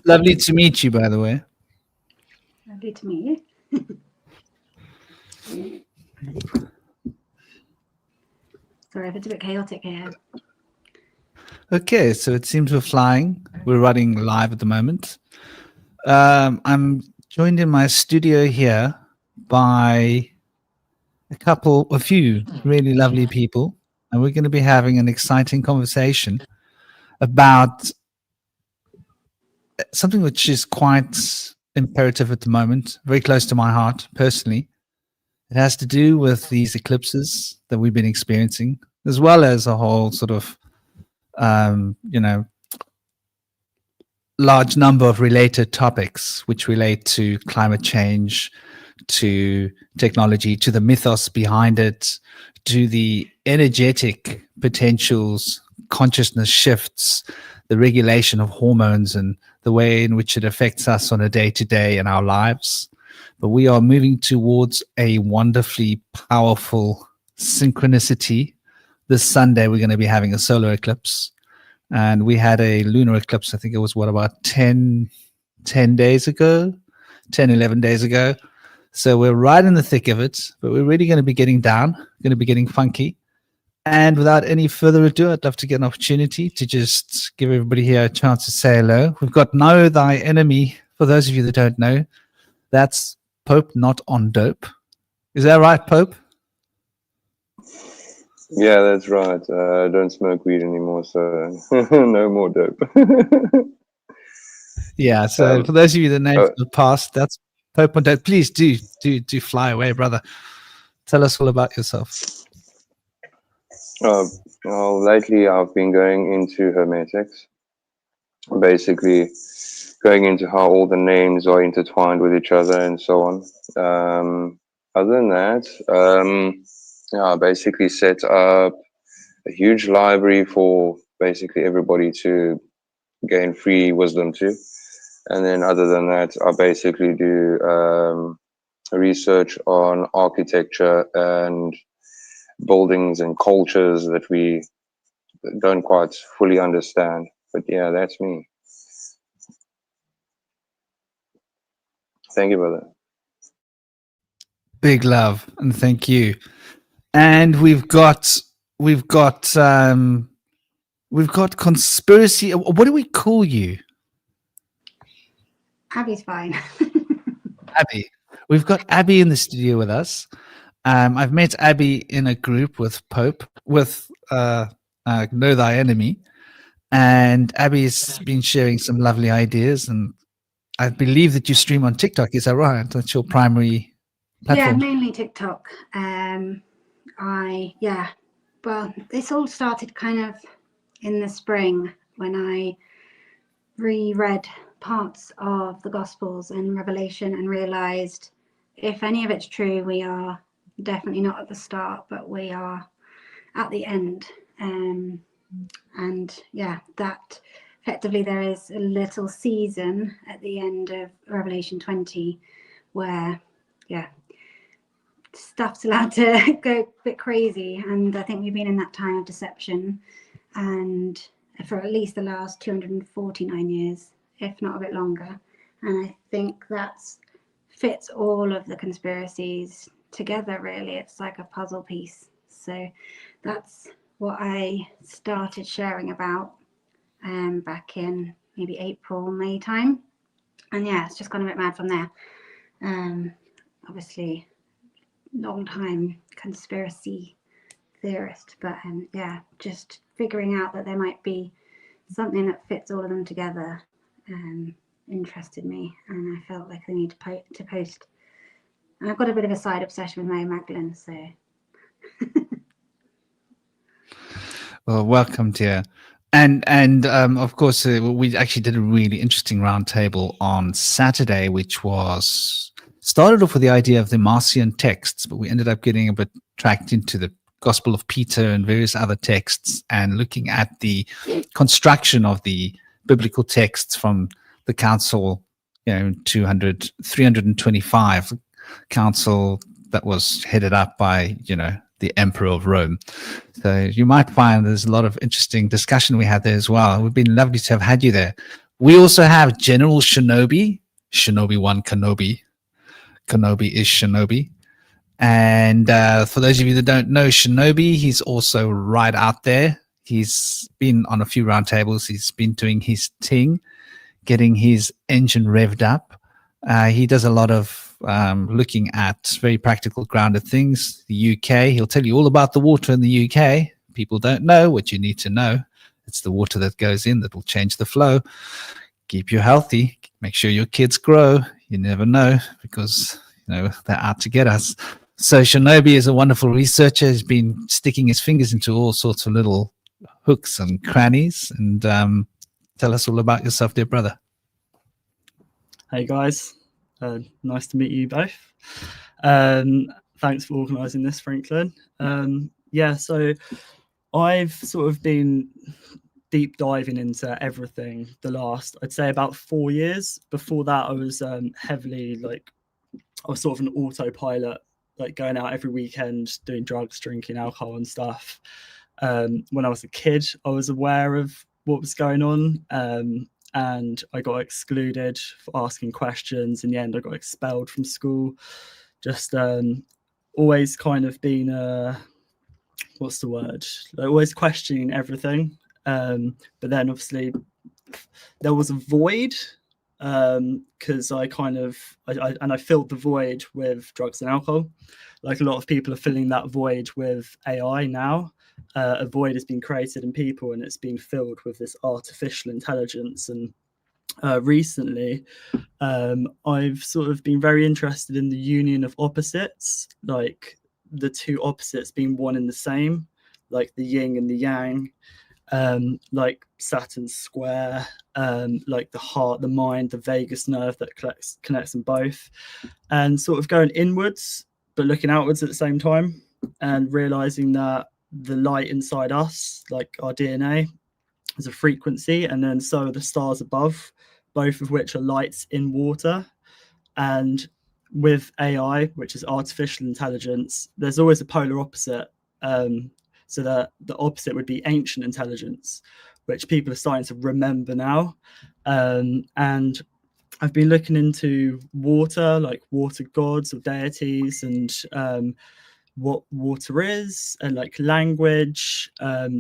Lovely to meet you, by the way. Lovely to meet you. Sorry if it's a bit chaotic here. Okay, so it seems we're flying. We're running live at the moment. I'm joined in my studio here by a few really lovely people, and we're going to be having an exciting conversation about something which is quite imperative at the moment, very close to my heart personally. It has to do with these eclipses that we've been experiencing, as well as a whole sort of, large number of related topics which relate to climate change, to technology, to the mythos behind it, to the energetic potentials, consciousness shifts, the regulation of hormones, and the way in which it affects us on a day-to-day in our lives. But we are moving towards a wonderfully powerful synchronicity. This Sunday, we're going to be having a solar eclipse. And we had a lunar eclipse, I think it was, about 10 days ago, 10, 11 days ago. So we're right in the thick of it, but we're really going to be getting down, going to be getting funky. And without any further ado, I'd love to get an opportunity to just give everybody here a chance to say hello. We've got Know Thy Enemy. For those of you that don't know, that's Pope Not on Dope. Is that right, Pope? Yeah, that's right. I don't smoke weed anymore, so no more dope. Yeah, so for those of you that know from the past, that's Pope on Dope. Please do fly away, brother. Tell us all about yourself. Well, lately I've been going into hermetics, basically going into how all the names are intertwined with each other and so on. Other than that, I basically set up a huge library for basically everybody to gain free wisdom to. And then other than that, I basically do research on architecture and buildings and cultures that we don't quite fully understand. But yeah, that's me. Thank you, brother. Big love and thank you. And we've got conspiracy. What do we call you? Abby's fine. Abby. We've got Abby in the studio with us. I've met Abby in a group with Pope, with Know Thy Enemy. And Abby's been sharing some lovely ideas. And I believe that you stream on TikTok. Is that right? That's your primary platform? Yeah, mainly TikTok. Well, this all started kind of in the spring when I reread parts of the Gospels and Revelation and realized if any of it's true, we are definitely not at the start, but we are at the end. And yeah, that effectively there is a little season at the end of Revelation 20 where, yeah, stuff's allowed to go a bit crazy. And I think we've been in that time of deception and for at least the last 249 years, if not a bit longer. And I think that fits all of the conspiracies together, really. It's like a puzzle piece. So that's what I started sharing about back in maybe April, May time. And yeah, it's just gone a bit mad from there. Obviously, long time conspiracy theorist, but yeah, just figuring out that there might be something that fits all of them together interested me, and I felt like I need to post. And I've got a bit of a side obsession with Mary Magdalene, so. Well, welcome, dear. And of course, we actually did a really interesting roundtable on Saturday, which was started off with the idea of the Marcion texts, but we ended up getting a bit tracked into the Gospel of Peter and various other texts and looking at the construction of the biblical texts from the council, 325 council that was headed up by, the Emperor of Rome. So you might find there's a lot of interesting discussion we had there as well. It would be lovely to have had you there. We also have General Shinobi, Shinobi 1 Kenobi. Kenobi is Shinobi. And for those of you that don't know Shinobi, he's also right out there. He's been on a few roundtables. He's been doing his thing, getting his engine revved up. He does a lot of looking at very practical, grounded things. The UK, he'll tell you all about the water in the UK. People don't know what you need to know. It's the water that goes in that will change the flow. Keep you healthy. Make sure your kids grow. You never know, because they're out to get us. So Shinobi is a wonderful researcher. He's been sticking his fingers into all sorts of little hooks and crannies. And tell us all about yourself, dear brother. Hey guys, nice to meet you both. Thanks for organising this, Franklin. So I've sort of been deep diving into everything the last, I'd say, about 4 years. Before that, I was heavily I was sort of an autopilot, like going out every weekend, doing drugs, drinking alcohol and stuff. When I was a kid, I was aware of what was going on. And I got excluded for asking questions. In the end, I got expelled from school. Just always kind of been, always questioning everything. But then obviously there was a void, because I filled the void with drugs and alcohol. Like a lot of people are filling that void with AI now. A void has been created in people, and it's been filled with this artificial intelligence. And recently, I've sort of been very interested in the union of opposites, like the two opposites being one and the same, like the yin and the yang, like Saturn's square, like the heart, the mind, the vagus nerve that connects them both, and sort of going inwards but looking outwards at the same time, and realizing that the light inside us, like our DNA, is a frequency, and then so are the stars above, both of which are lights in water. And with AI, which is artificial intelligence, there's always a polar opposite. So that the opposite would be ancient intelligence, which people are starting to remember now. And I've been looking into water, like water gods or deities, and what water is, and like language,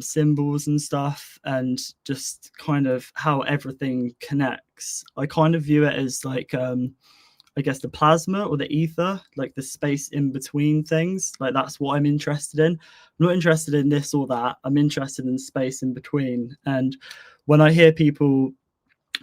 symbols and stuff, and just kind of how everything connects. I kind of view it as like, I guess, the plasma or the ether, like the space in between things. Like that's what I'm interested in. I'm not interested in this or that. I'm interested in space in between. And when I hear people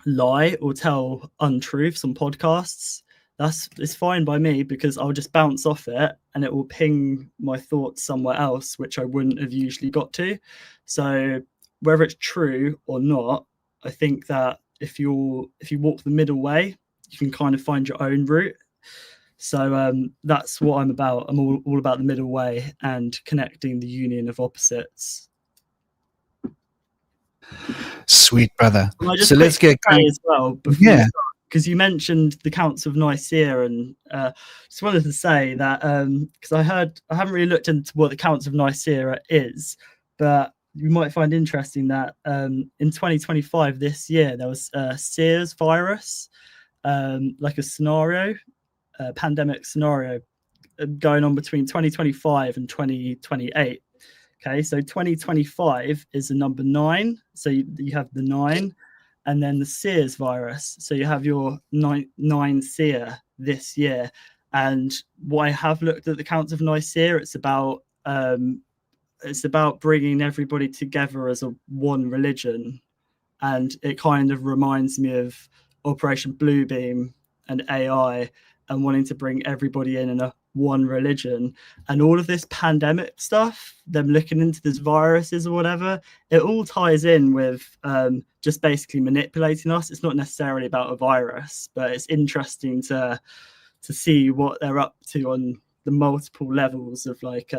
lie or tell untruths on podcasts, it's fine by me, because I'll just bounce off it and it will ping my thoughts somewhere else, which I wouldn't have usually got to. So whether it's true or not, I think that if you walk the middle way, you can kind of find your own route. So that's what I'm about. I'm all about the middle way and connecting the union of opposites. Sweet brother. So let's get going as well. Yeah. Because you mentioned the Counts of Nicaea, and just wanted to say that because I haven't really looked into what the Counts of Nicaea is, but you might find interesting that in 2025, this year, there was a SARS virus, like a scenario, a pandemic scenario going on between 2025 and 2028. Okay, so 2025 is the number 9. So you have the 9, and then the SARS virus. So you have your 9 SEER this year. And what I have looked at the Counts of Nicaea, it's about bringing everybody together as one religion. And it kind of reminds me of Operation Bluebeam and AI, and wanting to bring everybody in a one religion. And all of this pandemic stuff, them looking into these viruses or whatever, it all ties in with just basically manipulating us. It's not necessarily about a virus, but it's interesting to see what they're up to on the multiple levels of like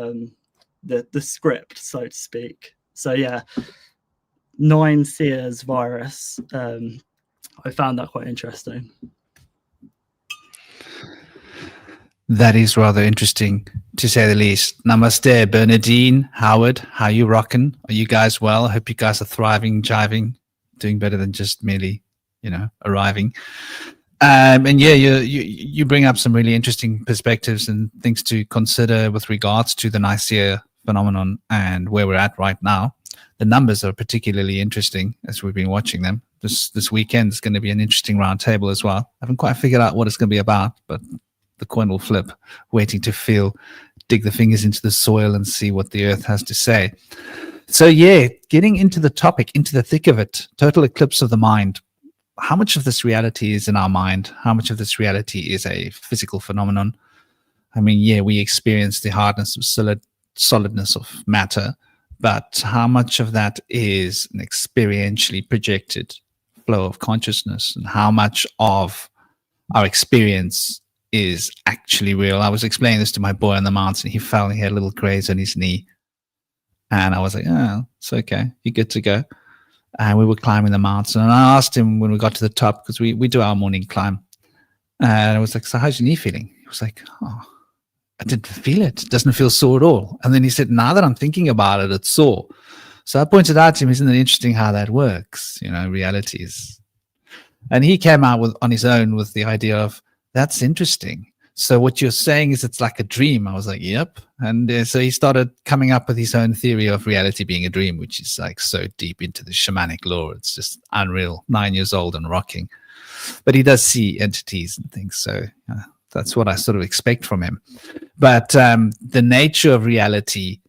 the script, so to speak. So yeah, 9 SEERS virus. I found that quite interesting. That is rather interesting, to say the least. Namaste, Bernadine, Howard. How you rocking? Are you guys well? I hope you guys are thriving, jiving, doing better than just merely, arriving. And yeah, you bring up some really interesting perspectives and things to consider with regards to the Nicaea phenomenon and where we're at right now. The numbers are particularly interesting as we've been watching them. This weekend is going to be an interesting round table as well. I haven't quite figured out what it's going to be about, but the coin will flip, waiting to dig the fingers into the soil and see what the earth has to say. So yeah, getting into the topic, into the thick of it, total eclipse of the mind. How much of this reality is in our mind? How much of this reality is a physical phenomenon? I mean, yeah, we experience the hardness of solidness of matter, but how much of that is an experientially projected flow of consciousness, and how much of our experience is actually real? I was explaining this to my boy on the mountain. He fell and he had a little graze on his knee. And I was like, oh, it's okay. You're good to go. And we were climbing the mountain. And I asked him when we got to the top, because we do our morning climb. And I was like, so how's your knee feeling? He was like, oh, I didn't feel it. It doesn't feel sore at all. And then he said, now that I'm thinking about it, it's sore. So I pointed out to him, isn't it interesting how that works? Realities. And he came out on his own with the idea of, that's interesting. So what you're saying is it's like a dream. I was like, yep. And so he started coming up with his own theory of reality being a dream, which is like so deep into the shamanic lore. It's just unreal. 9 years old and rocking. But he does see entities and things. So that's what I sort of expect from him. But the nature of reality,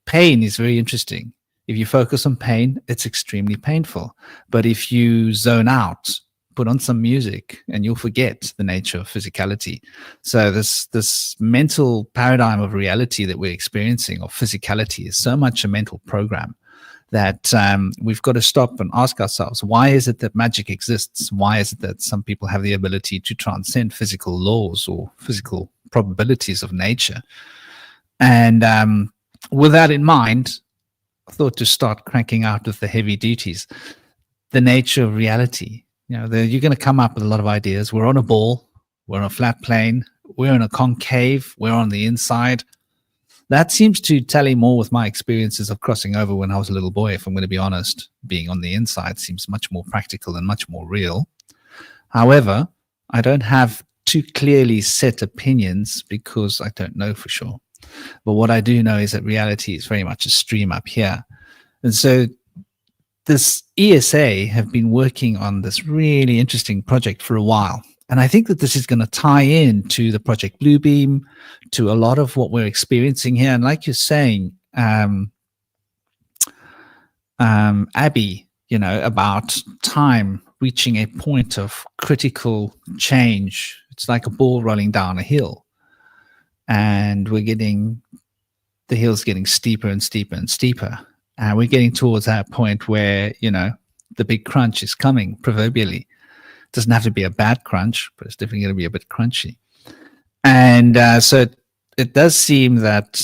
pain is very interesting. If you focus on pain, it's extremely painful. But if you zone out, put on some music, and you'll forget the nature of physicality. So this mental paradigm of reality that we're experiencing, of physicality, is so much a mental program that we've got to stop and ask ourselves, why is it that magic exists? Why is it that some people have the ability to transcend physical laws or physical probabilities of nature? And with that in mind, I thought to start cranking out with the heavy duties. The nature of reality. You're going to come up with a lot of ideas. We're on a ball. We're on a flat plane. We're in a concave. We're on the inside. That seems to tally more with my experiences of crossing over when I was a little boy, if I'm going to be honest. Being on the inside seems much more practical and much more real. However, I don't have too clearly set opinions because I don't know for sure. But what I do know is that reality is very much a stream up here. And so this ESA have been working on this really interesting project for a while. And I think that this is going to tie in to the Project Bluebeam, to a lot of what we're experiencing here. And like you're saying, Abby, about time reaching a point of critical change. It's like a ball rolling down a hill. And the hill's getting steeper and steeper and steeper. And we're getting towards that point where, the big crunch is coming, proverbially. It doesn't have to be a bad crunch, but it's definitely going to be a bit crunchy. And so it does seem that,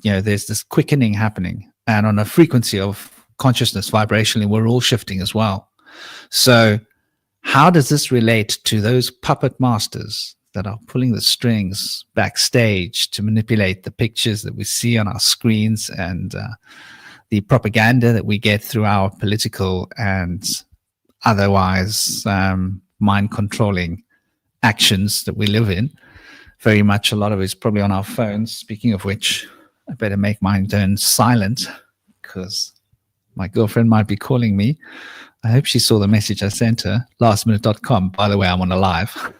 there's this quickening happening. And on a frequency of consciousness, vibrationally, we're all shifting as well. So how does this relate to those puppet masters that are pulling the strings backstage to manipulate the pictures that we see on our screens and the propaganda that we get through our political and otherwise mind-controlling actions that we live in? Very much a lot of it is probably on our phones. Speaking of which, I better make mine turn silent because my girlfriend might be calling me. I hope she saw the message I sent her, lastminute.com. By the way, I'm on a live.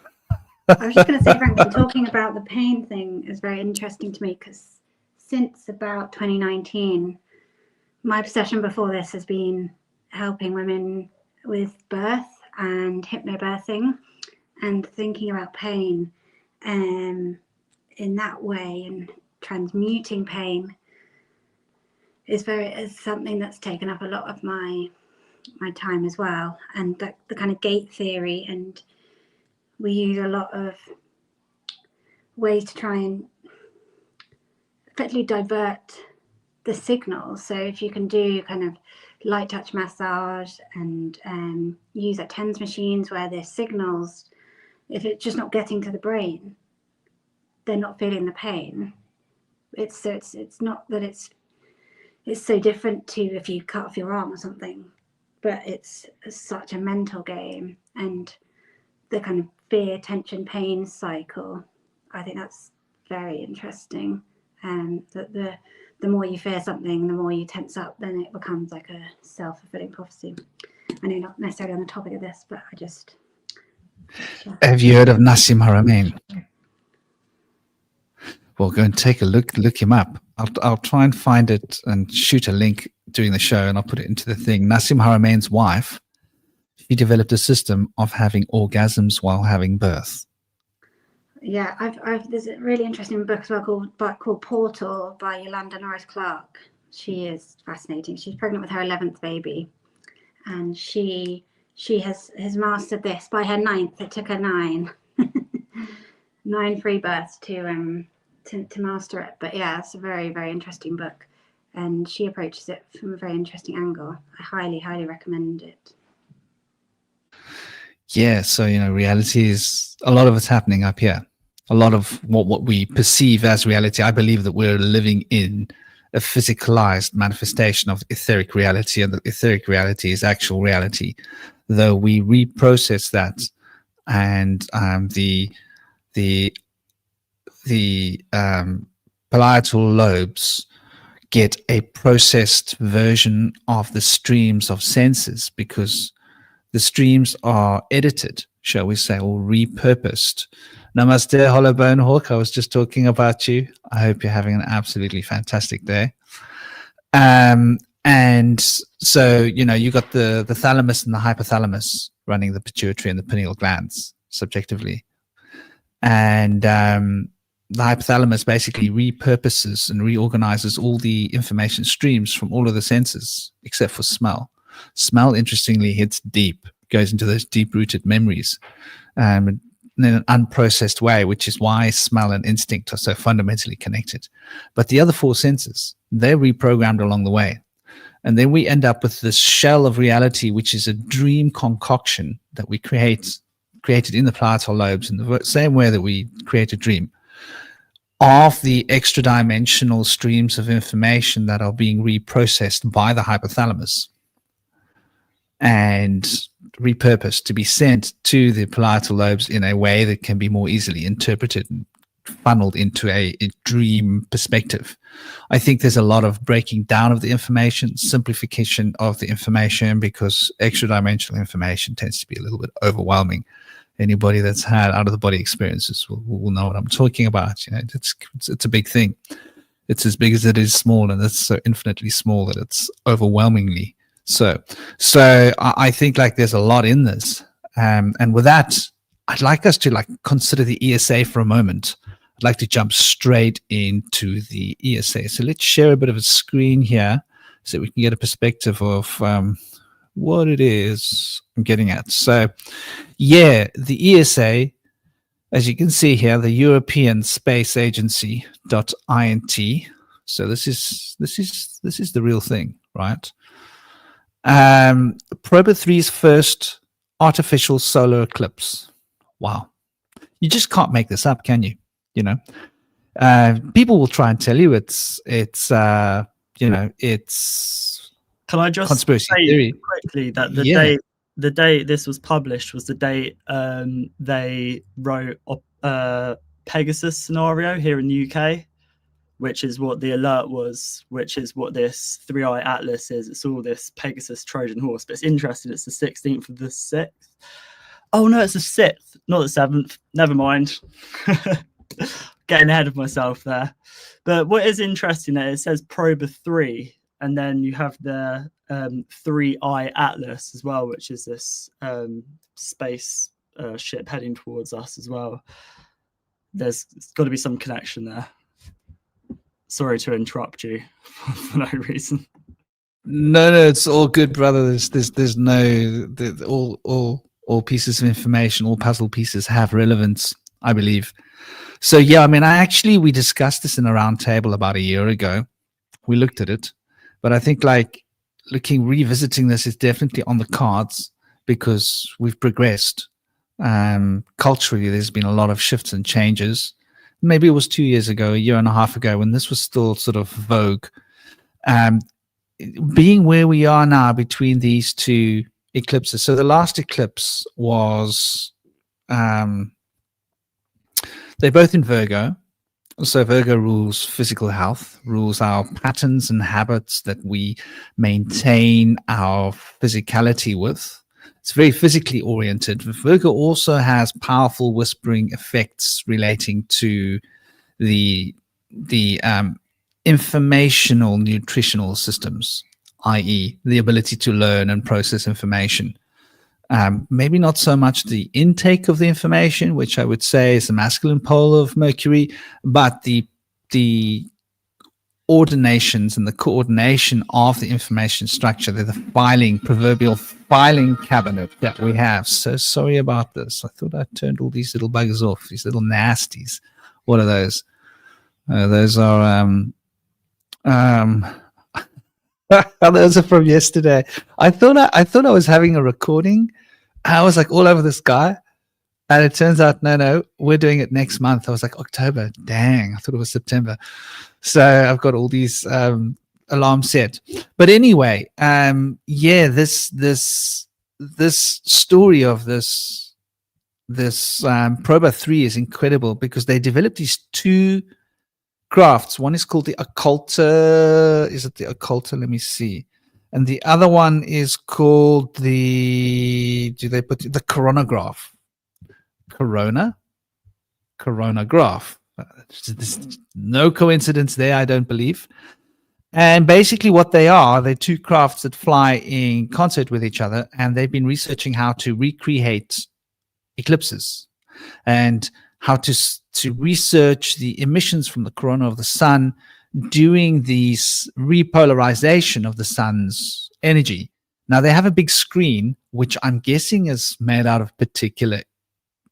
I was just going to say, Frank, talking about the pain thing is very interesting to me because since about 2019, my obsession before this has been helping women with birth and hypnobirthing and thinking about pain in that way, and transmuting pain is something that's taken up a lot of my time as well. And the kind of gate theory, and we use a lot of ways to try and effectively divert the signals. So if you can do kind of light touch massage and use at TENS machines where there's signals, if it's just not getting to the brain, they're not feeling the pain. It's not that it's so different to if you cut off your arm or something, but it's such a mental game, and the kind of fear, tension, pain cycle. I think that's very interesting. That the more you fear something, the more you tense up, then it becomes like a self-fulfilling prophecy. I know not necessarily on the topic of this, but I just. Have you heard of Nassim Haramein? Well, go and take a look him up. I'll try and find it and shoot a link during the show, and I'll put it into the thing. Nassim Haramein's wife, she developed a system of having orgasms while having birth. Yeah, there's a really interesting book as well called Portal by Yolanda Norris Clark. She is fascinating. She's pregnant with her 11th baby, and she has mastered this. By her 9th, it took her 9 free births to master it. But yeah, it's a very, very interesting book, and she approaches it from a very interesting angle. I highly recommend it. Yeah, so reality is, a lot of it's happening up here. A lot of what we perceive as reality, I believe that we're living in a physicalized manifestation of etheric reality, and the etheric reality is actual reality, though we reprocess that, and the parietal lobes get a processed version of the streams of senses, because the streams are edited, shall we say, or repurposed. Namaste, Hollowbone Hawk. I was just talking about you. I hope you're having an absolutely fantastic day. And so, you got the thalamus and the hypothalamus running the pituitary and the pineal glands subjectively. And the hypothalamus basically repurposes and reorganizes all the information streams from all of the senses, except for smell. Smell, interestingly, hits deep, goes into those deep-rooted memories in an unprocessed way, which is why smell and instinct are so fundamentally connected. But the other 4 senses, they're reprogrammed along the way. And then we end up with this shell of reality, which is a dream concoction that we created in the parietal lobes in the same way that we create a dream, of the extra dimensional streams of information that are being reprocessed by the hypothalamus and repurposed to be sent to the parietal lobes in a way that can be more easily interpreted and funneled into a dream perspective. I think there's a lot of breaking down of the information, simplification of the information, because extra dimensional information tends to be a little bit overwhelming. Anybody that's had out of the body experiences will know what I'm talking about. It's a big thing. It's as big as it is small, and it's so infinitely small that it's overwhelmingly so. So I think there's a lot in this. And with that, I'd like us to consider the ESA for a moment. I'd like to jump straight into the ESA. So let's share a bit of a screen here so we can get a perspective of what it is I'm getting at. So yeah, the ESA, as you can see here, the European Space Agency .int. So this is the real thing, right? Proba 3's first artificial solar eclipse. Wow. You just can't make this up, can you? People will try and tell you it's Can I just conspiracy say theory quickly that the day this was published was the day they wrote Pegasus scenario here in the UK, which is what the alert was, which is what this 3-eye atlas is. It's all this Pegasus Trojan horse, but it's interesting. It's the 16th of the 6th. Oh no, it's the 6th, not the 7th. Never mind. Getting ahead of myself there. But what is interesting there, it says Proba 3, and then you have the 3-eye atlas as well, which is this space ship heading towards us as well. There's got to be some connection there. Sorry to interrupt you for no reason. No, it's all good, brother. There's no all pieces of information, all puzzle pieces have relevance, I believe. So yeah, we discussed this in a round table about a year ago. We looked at it, but I think revisiting this is definitely on the cards because we've progressed. Culturally, there's been a lot of shifts and changes. maybe it was 2 years ago, a year and a half ago, when this was still sort of vogue. Being where we are now between these two eclipses. So the last eclipse was, they're both in Virgo. So Virgo rules physical health, rules our patterns and habits that we maintain our physicality with. It's very physically oriented. Virgo also has powerful whispering effects relating to the informational nutritional systems, i.e. the ability to learn and process information. Maybe not so much the intake of the information, which I would say is the masculine pole of Mercury, but the ordinations and the coordination of the information structure. They're the proverbial filing cabinet that we have. So sorry about this. I thought I turned all these little buggers off, these little nasties. What are those? Those are those are from yesterday. I thought I was having a recording. I was like all over this guy, and it turns out no, we're doing it next month. I was like, October, dang, I thought it was September. So I've got all these alarms set. But anyway, this story of this Proba 3 is incredible, because they developed these two crafts. One is called the occulta. Is it the occulta? Let me see. And the other one is called the coronagraph. Coronagraph. There's no coincidence there, I don't believe. And basically what they're two crafts that fly in concert with each other, and they've been researching how to recreate eclipses and how to research the emissions from the corona of the sun during these repolarization of the sun's energy. Now, they have a big screen, which I'm guessing is made out of particular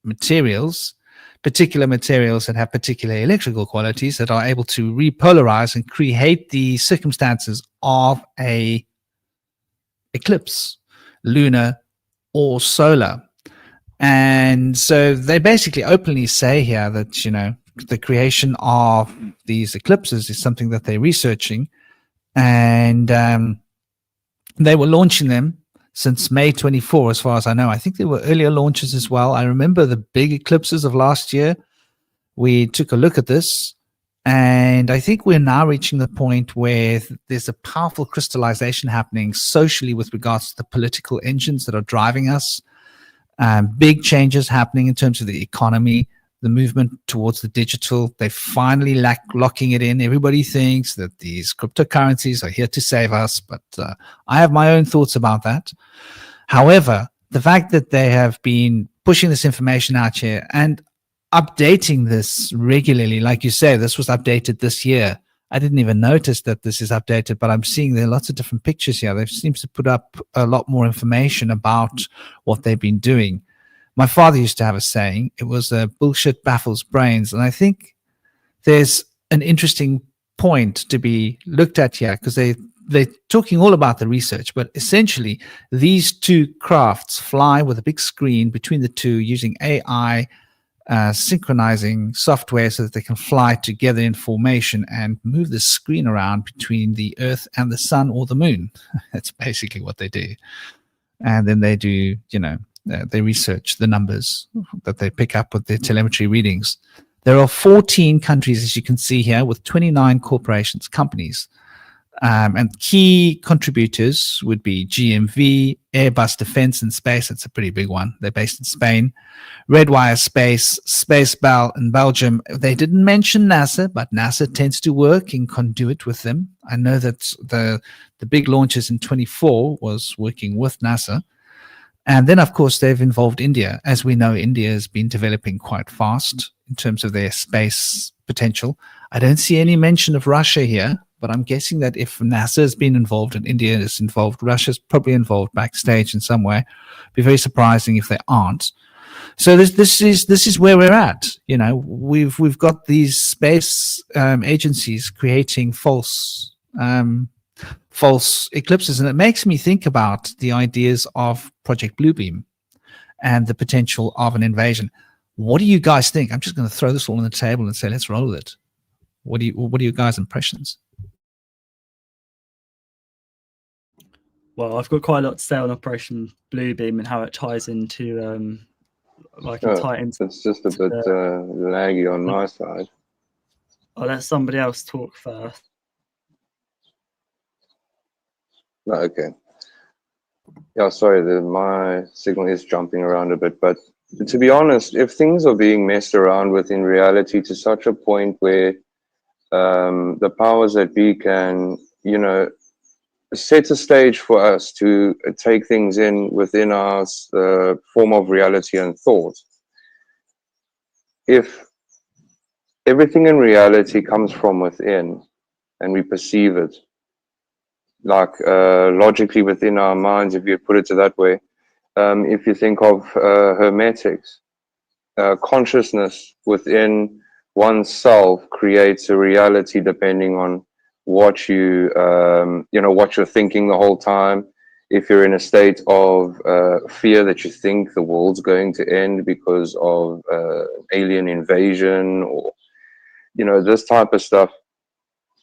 materials that have particular electrical qualities that are able to repolarize and create the circumstances of a eclipse, lunar or solar. And so they basically openly say here that, the creation of these eclipses is something that they're researching, and they were launching them since May 24, as far as I know. I think there were earlier launches as well. I remember the big eclipses of last year. We took a look at this, and I think we're now reaching the point where there's a powerful crystallization happening socially with regards to the political engines that are driving us. Big changes happening in terms of the economy, the movement towards the digital. They finally locking it in. Everybody thinks that these cryptocurrencies are here to save us, but I have my own thoughts about that. However, the fact that they have been pushing this information out here and updating this regularly, like you say, this was updated this year. I didn't even notice that this is updated, but I'm seeing there are lots of different pictures here. They seem to put up a lot more information about what they've been doing. My father used to have a saying, it was bullshit baffles brains. And I think there's an interesting point to be looked at here, because they're talking all about the research, but essentially these two crafts fly with a big screen between the two using AI, synchronizing software so that they can fly together in formation and move the screen around between the Earth and the sun or the moon. That's basically what they do. And then they do, they research the numbers that they pick up with their telemetry readings. There are 14 countries, as you can see here, with 29 corporations, companies. And key contributors would be GMV, Airbus Defence and Space. That's a pretty big one. They're based in Spain. Redwire Space, Space Bell in Belgium. They didn't mention NASA, but NASA tends to work in conduit with them. I know that the big launches in 24 was working with NASA. And then, of course, they've involved India. As we know, India has been developing quite fast in terms of their space potential. I don't see any mention of Russia here, but I'm guessing that if NASA has been involved and India is involved, Russia's probably involved backstage in some way. It'd be very surprising if they aren't. So this is where we're at. We've got these space agencies creating false eclipses, and it makes me think about the ideas of Project Bluebeam and the potential of an invasion. What do you guys think? I'm just going to throw this all on the table and say, let's roll with it. What are your guys' impressions? Well, I've got quite a lot to say on Operation Bluebeam and how it ties into It's just a bit laggy on my side. I'll let somebody else talk first. No, okay. Yeah, sorry, my signal is jumping around a bit, but to be honest, if things are being messed around with in reality to such a point where the powers that be can, set a stage for us to take things in within our form of reality and thought, if everything in reality comes from within and we perceive it, like logically within our minds, if you put it that way, if you think of hermetics, consciousness within oneself creates a reality depending on what what you're thinking the whole time. If you're in a state of fear that you think the world's going to end because of alien invasion or this type of stuff,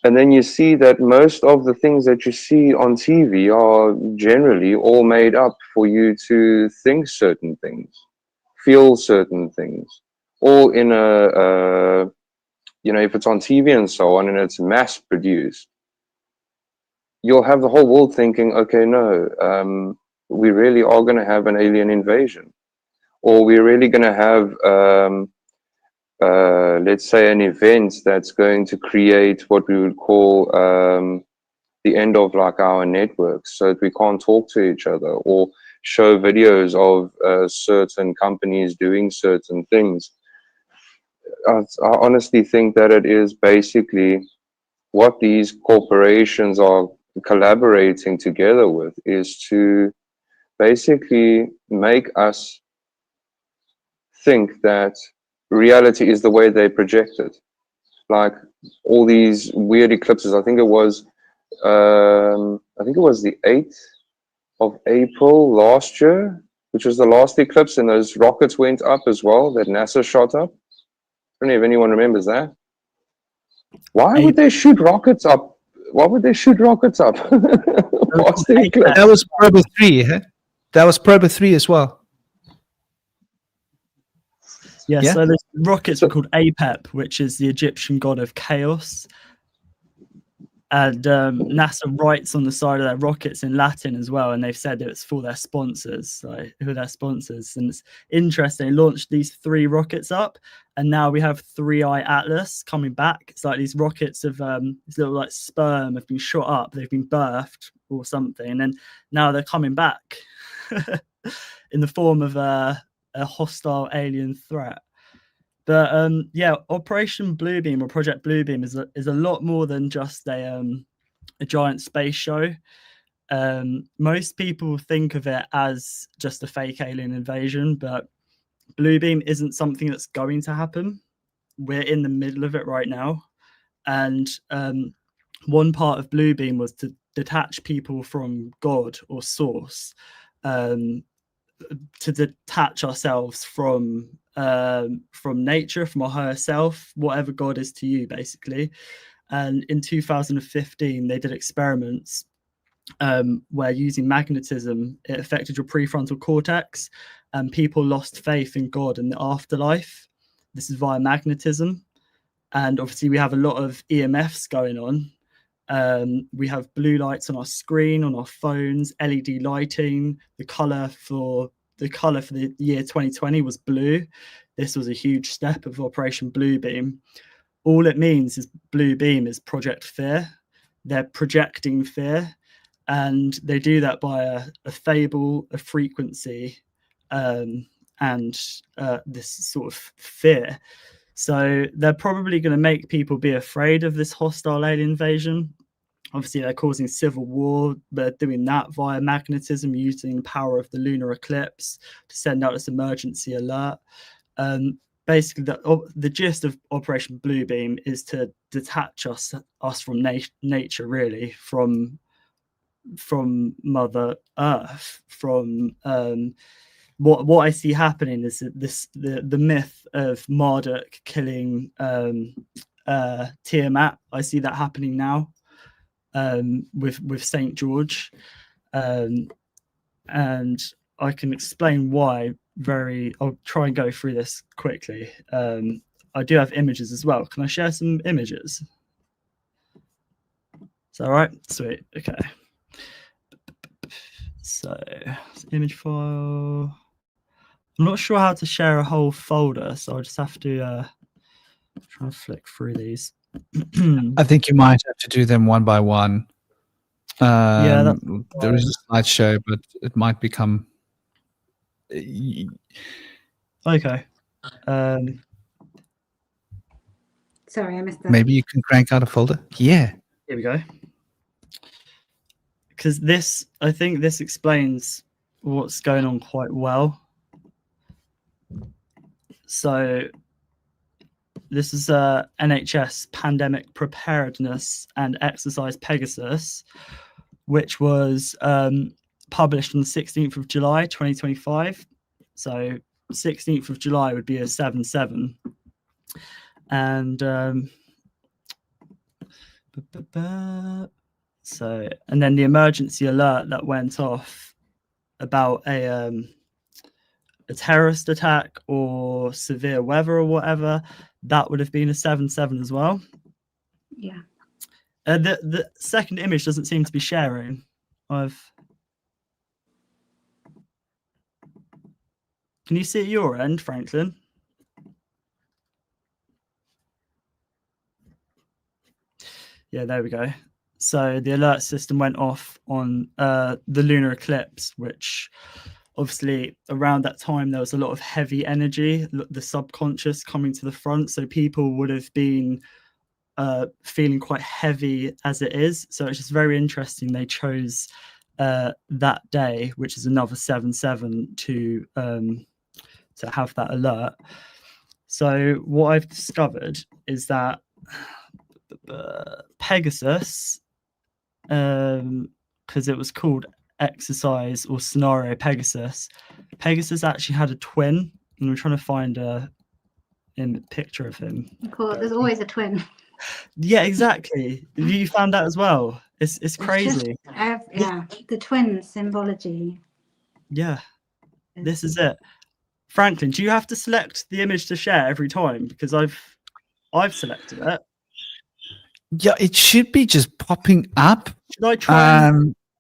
and then you see that most of the things that you see on TV are generally all made up for you to think certain things, feel certain things, all in if it's on TV and so on and it's mass produced, you'll have the whole world thinking, okay, no, we really are going to have an alien invasion, or we're really going to have let's say an event that's going to create what we would call the end of like our networks, so that we can't talk to each other, or show videos of certain companies doing certain things. I honestly think that it is basically what these corporations are collaborating together with, is to basically make us think that reality is the way they project it. Like all these weird eclipses. I think it was the 8th of April last year, which was the last eclipse, and those rockets went up as well that NASA shot up. I don't know if anyone remembers that. Why would they shoot rockets up? Why would they shoot rockets up? What's the eclipse? That was Proba 3, huh? That was Proba 3 as well. Yeah, so the rockets were called Apep, which is the Egyptian god of chaos. And NASA writes on the side of their rockets in Latin as well, and they've said that it's for their sponsors, like who are their sponsors. And it's interesting. They launched these 3 rockets up, and now we have 3i Atlas coming back. It's like these rockets of this little like sperm have been shot up, they've been birthed or something, and then now they're coming back in the form of a hostile alien threat. But Operation Bluebeam or Project Bluebeam is a lot more than just a giant space show. Most people think of it as just a fake alien invasion, but Bluebeam isn't something that's going to happen. We're in the middle of it right now, and one part of Bluebeam was to detach people from God or Source, to detach ourselves from nature, from our higher self, whatever God is to you, basically. And in 2015, they did experiments where using magnetism, it affected your prefrontal cortex, and people lost faith in God in the afterlife. This is via magnetism. And obviously we have a lot of EMFs going on. We have blue lights on our screen, on our phones, LED lighting. The color for the year 2020 was blue. This was a huge step of Operation Bluebeam. All it means is Bluebeam is Project Fear. They're projecting fear, and they do that by a fable, a frequency, and this sort of fear. So they're probably going to make people be afraid of this hostile alien invasion. Obviously, they're causing civil war. They're doing that via magnetism, using the power of the lunar eclipse to send out this emergency alert. Basically, the gist of Operation Bluebeam is to detach us from nature, really, from Mother Earth, from what I see happening is the myth of Marduk killing Tiamat. I see that happening now with Saint George, and I can explain why. I'll try and go through this quickly. I do have images as well. Can I share some images? Is that all right? Sweet. Okay. So image file. I'm not sure how to share a whole folder, so I'll just have to try and flick through these. I think you might have to do them one by one. Yeah, there is a slideshow, but it might become. Okay. Sorry, I missed that. Maybe you can crank out a folder. Yeah. Here we go. Because I think this explains what's going on quite well. So this is NHS Pandemic Preparedness and Exercise Pegasus, which was published on the 16th of July, 2025. So 16th of July would be a 7/7. And so, and then the emergency alert that went off about a terrorist attack or severe weather or whatever, that would have been a 7/7 as well. Yeah. The second image doesn't seem to be sharing. Can you see at your end, Franklin? Yeah, there we go. So the alert system went off on the lunar eclipse, which obviously around that time there was a lot of heavy energy, the subconscious coming to the front. So people would have been feeling quite heavy as it is. So it's just very interesting. They chose that day, which is another 7/7, to have that alert. So what I've discovered is that Pegasus, because it was called Exercise or Scenario Pegasus actually had a twin, and I'm trying to find a picture of him. Cool. There's always a twin. Yeah, exactly. You found that as well. It's crazy. Yeah, the twin symbology. Yeah, this is it. Franklin, do you have to select the image to share every time? Because I've selected it. Yeah, it should be just popping up. Should I try?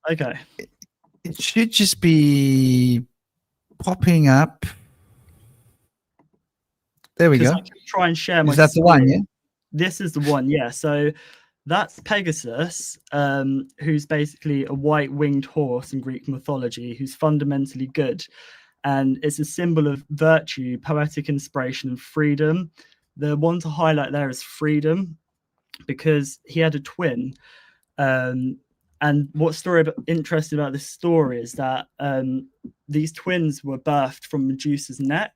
Okay. It should just be popping up. There we go. I can try and share my. Is that the one? Yeah. This is the one. Yeah. So that's Pegasus, who's basically a white winged horse in Greek mythology, who's fundamentally good, and it's a symbol of virtue, poetic inspiration, and freedom. The one to highlight there is freedom, because he had a twin. And what's interesting about this story is that these twins were birthed from Medusa's neck.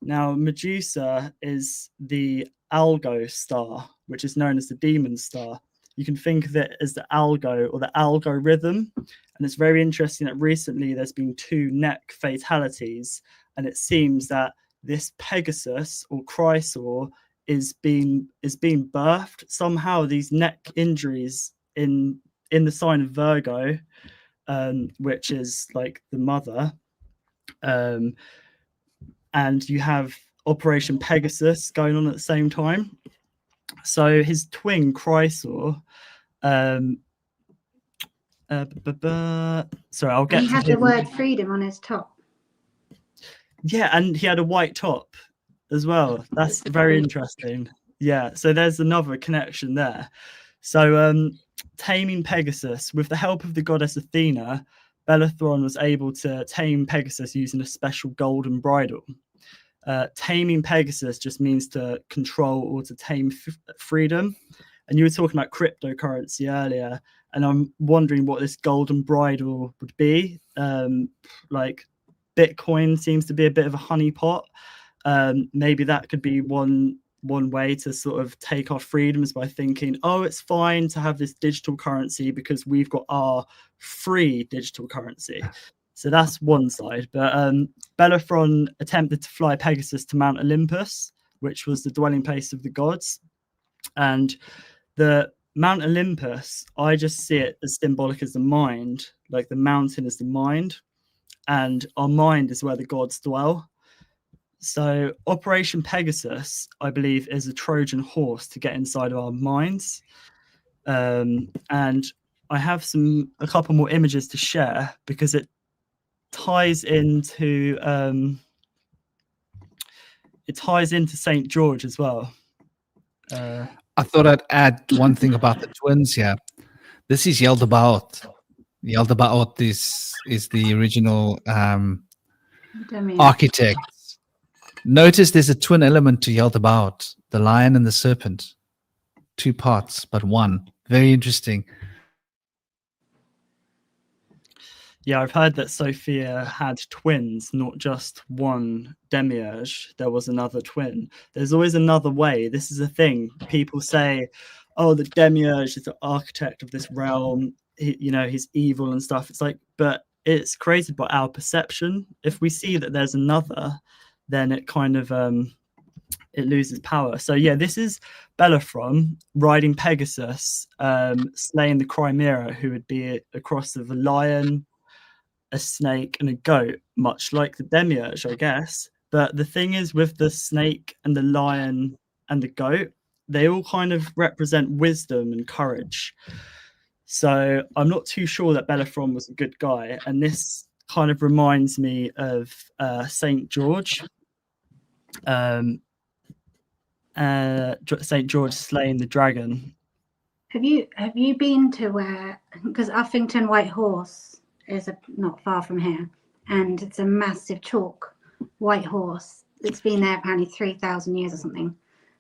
Now, Medusa is the Algo star, which is known as the demon star. You can think of it as the algo or the algorithm. And it's very interesting that recently there's been 2 neck fatalities. And it seems that this Pegasus or Chrysor is being birthed. Somehow these neck injuries in the sign of Virgo, which is like the mother, and you have Operation Pegasus going on at the same time. So his twin Chrysor, sorry, I'll get. He had the word freedom on his top. Yeah, and he had a white top as well. That's very interesting. Yeah, so there's another connection there. So taming Pegasus, with the help of the goddess Athena, Bellathron was able to tame Pegasus using a special golden bridle. Taming Pegasus just means to control or to tame freedom. And you were talking about cryptocurrency earlier, and I'm wondering what this golden bridle would be. Like Bitcoin seems to be a bit of a honeypot. Maybe that could be one way to sort of take our freedoms by thinking, oh, it's fine to have this digital currency because we've got our free digital currency. So that's one side. But Bellerophon attempted to fly Pegasus to Mount Olympus, which was the dwelling place of the gods. And the Mount Olympus, I just see it as symbolic as the mind, like the mountain is the mind, and our mind is where the gods dwell. So Operation Pegasus, I believe, is a Trojan horse to get inside of our minds. And I have a couple more images to share because it ties into St. George as well. I thought I'd add one thing about the twins here. This is Yaldabaoth. Yaldabaoth is the original architect. Notice there's a twin element to Yaldabaoth, the lion and the serpent. 2 parts, but one. Very interesting. Yeah, I've heard that Sophia had twins, not just one demiurge. There was another twin. There's always another way. This is a thing. People say, oh, the demiurge is the architect of this realm. He's evil and stuff. It's like, but it's created by our perception. If we see that there's another, then it kind of it loses power. So yeah, this is Bellerophon riding Pegasus, slaying the Chimera, who would be a cross of a lion, a snake, and a goat, much like the demiurge, I guess. But the thing is, with the snake and the lion and the goat, they all kind of represent wisdom and courage. So I'm not too sure that Bellerophon was a good guy, and this kind of reminds me of St. George. St. George slaying the dragon. Have you been to where, because Uffington White Horse is not far from here, and it's a massive chalk white horse. It's been there apparently 3,000 years or something.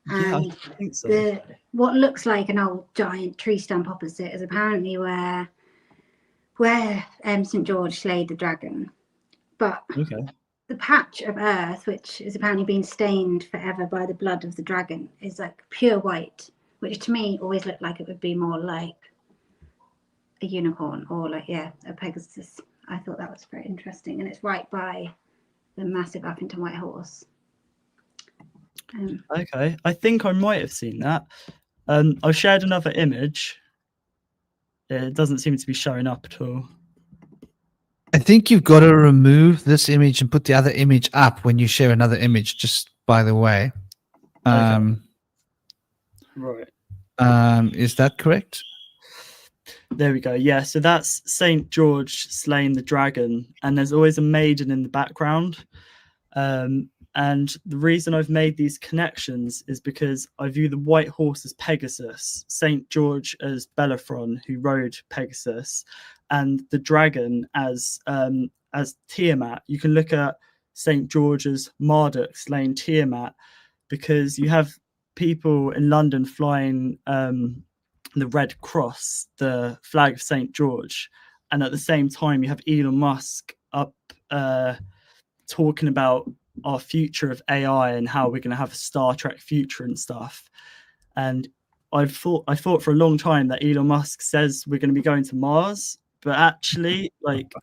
And yeah, I think so. What looks like an old giant tree stump opposite is apparently where St. George slayed the dragon. But Okay. the patch of earth, which is apparently been stained forever by the blood of the dragon, is like pure white, which to me always looked like it would be more like a unicorn or like, yeah, a Pegasus. I thought that was very interesting. And it's right by the massive Uffington White Horse. Okay, I think I might have seen that. I've shared another image. It doesn't seem to be showing up at all. I think you've got to remove this image and put the other image up when you share another image, just by the way. Okay. Right. Is that correct? There we go. Yeah, so that's St. George slaying the dragon, and there's always a maiden in the background. And the reason I've made these connections is because I view the white horse as Pegasus, St. George as Bellerophon, who rode Pegasus, and the dragon as Tiamat. You can look at St. George as Marduk slaying Tiamat, because you have people in London flying the Red Cross, the flag of St. George, and at the same time you have Elon Musk up talking about our future of AI and how we're going to have a Star Trek future and stuff. And I thought for a long time that Elon Musk says we're going to be going to Mars, but actually, like,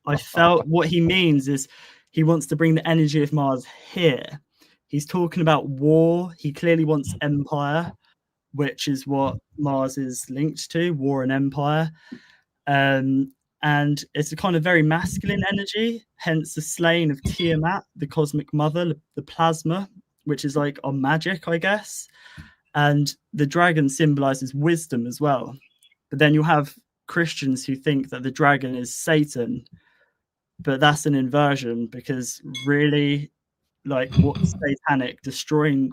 I felt what he means is he wants to bring the energy of Mars here. He's talking about war. He clearly wants empire, which is what Mars is linked to, war and empire. And it's a kind of very masculine energy, hence the slaying of Tiamat, the cosmic mother, the plasma, which is like our magic, I guess. And the dragon symbolizes wisdom as well. But then you have Christians who think that the dragon is Satan, but that's an inversion, because really, like, what's satanic? Destroying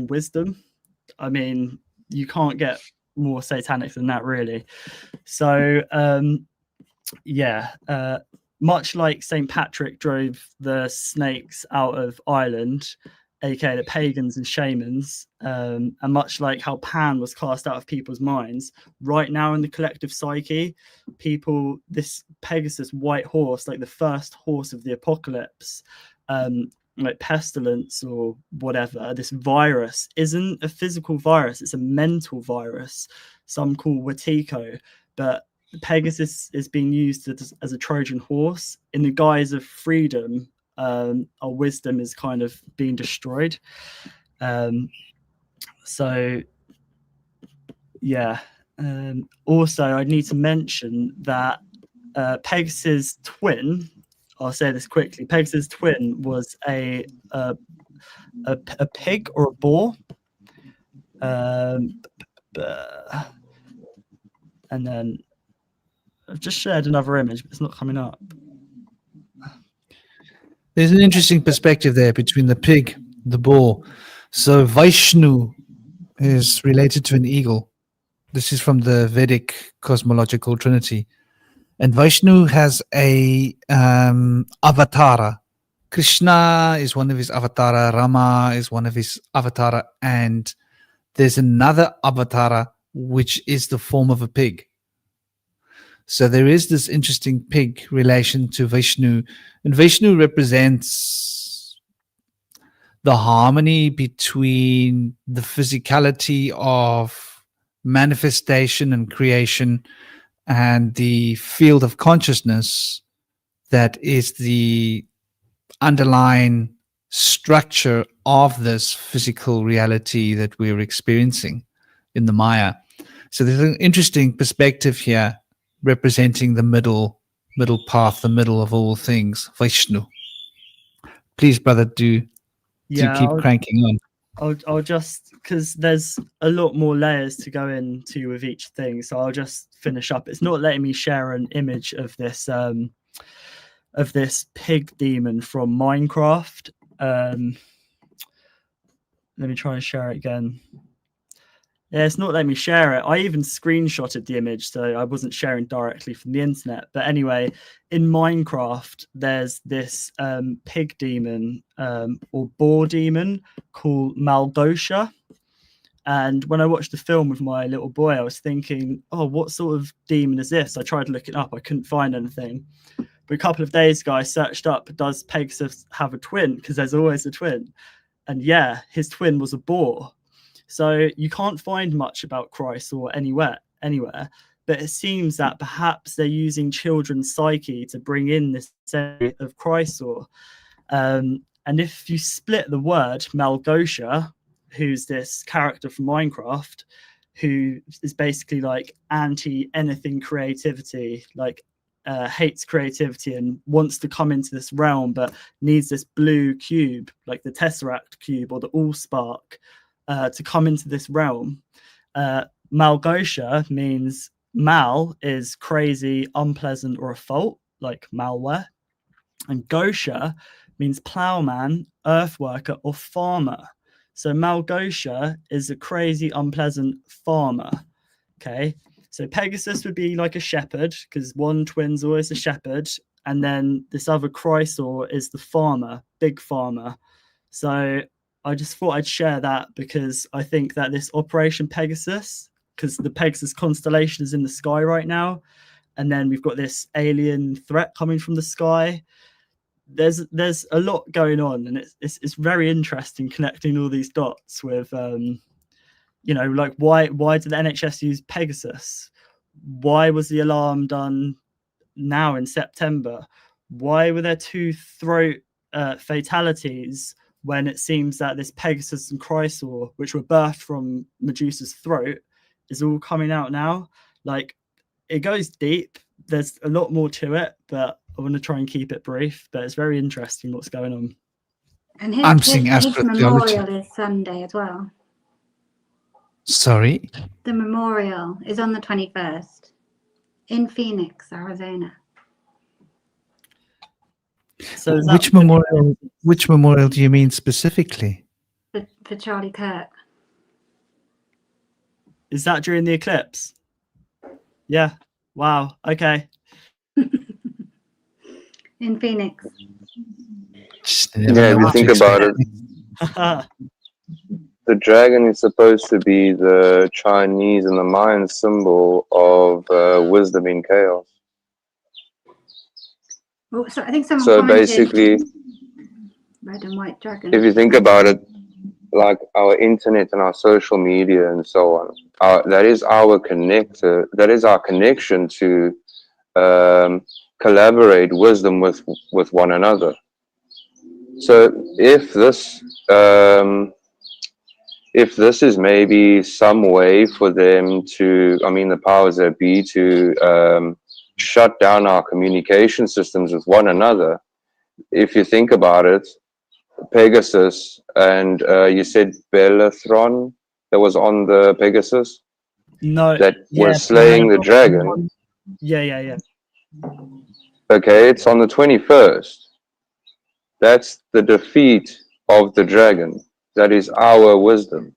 wisdom? I mean, you can't get more satanic than that, really. So much like St. Patrick drove the snakes out of Ireland, aka the pagans and shamans, and much like how Pan was cast out of people's minds, right now in the collective psyche, people, this Pegasus white horse, like the first horse of the apocalypse, like pestilence or whatever, this virus isn't a physical virus, it's a mental virus, some call Wetiko, but Pegasus is being used as a Trojan horse in the guise of freedom. Our wisdom is kind of being destroyed. So yeah. Also, I need to mention that Pegasus' twin, I'll say this quickly, Pegasus' twin was a pig or a boar. And then I've just shared another image, but it's not coming up. There's an interesting perspective there between the pig, the boar. So Vishnu is related to an eagle. This is from the Vedic cosmological trinity. And Vishnu has a avatara. Krishna is one of his avatara, Rama is one of his avatara, and there's another avatara which is the form of a pig. So there is this interesting pig relation to Vishnu, and Vishnu represents the harmony between the physicality of manifestation and creation and the field of consciousness that is the underlying structure of this physical reality that we're experiencing in the Maya. So there's an interesting perspective here representing the middle path, the middle of all things, Vishnu. Please, brother, do keep cranking on. I'll just, because there's a lot more layers to go into with each thing, so I'll just finish up. It's not letting me share an image of this pig demon from Minecraft. Let me try and share it again. Yeah, it's not letting me share it. I even screenshotted the image, so I wasn't sharing directly from the internet. But anyway, in Minecraft, there's this pig demon or boar demon called Malgosha. And when I watched the film with my little boy, I was thinking, oh, what sort of demon is this? I tried to look it up. I couldn't find anything. But a couple of days ago, I searched up, does Pegasus have a twin? Because there's always a twin. And yeah, his twin was a boar. So you can't find much about Chrysaor anywhere, but it seems that perhaps they're using children's psyche to bring in this area of Chrysaor. And if you split the word, Malgosha, who's this character from Minecraft, who is basically like anti-anything creativity, like hates creativity and wants to come into this realm, but needs this blue cube, like the Tesseract cube or the Allspark, to come into this realm. Malgosha means mal is crazy, unpleasant, or a fault, like malware. And Gosha means plowman, earthworker, or farmer. So Malgosha is a crazy, unpleasant farmer. Okay. So Pegasus would be like a shepherd, because one twin's always a shepherd. And then this other Chrysaor is the farmer, big farmer. So I just thought I'd share that because I think that this Operation Pegasus, because the Pegasus constellation is in the sky right now, and then we've got this alien threat coming from the sky. There's a lot going on, and it's very interesting connecting all these dots with, like why did the NHS use Pegasus? Why was the alarm done now in September? Why were there 2 throat fatalities when it seems that this Pegasus and Chrysaor, which were birthed from Medusa's throat, is all coming out now? Like, it goes deep. There's a lot more to it, but I want to try and keep it brief. But it's very interesting what's going on. And his memorial is Sunday as well. Sorry? The memorial is on the 21st in Phoenix, Arizona. So which memorial do you mean specifically? For Charlie Kirk. Is that during the eclipse? Yeah. Wow. Okay. In Phoenix. Yeah, if you think about it, the dragon is supposed to be the Chinese and the Mayan symbol of wisdom in chaos. Oh, so I think someone so commented, basically, red and white dragon. if you think about it, like our internet and our social media and so on. That is our connector. That is our connection to collaborate wisdom with one another. So if this is maybe some way for them to, I mean, the powers that be, to shut down our communication systems with one another, if you think about it, Pegasus and you said Bellathron that was on the Pegasus No, that yeah, was slaying the dragon. Yeah. Okay, it's on the 21st. That's the defeat of the dragon. That is our wisdom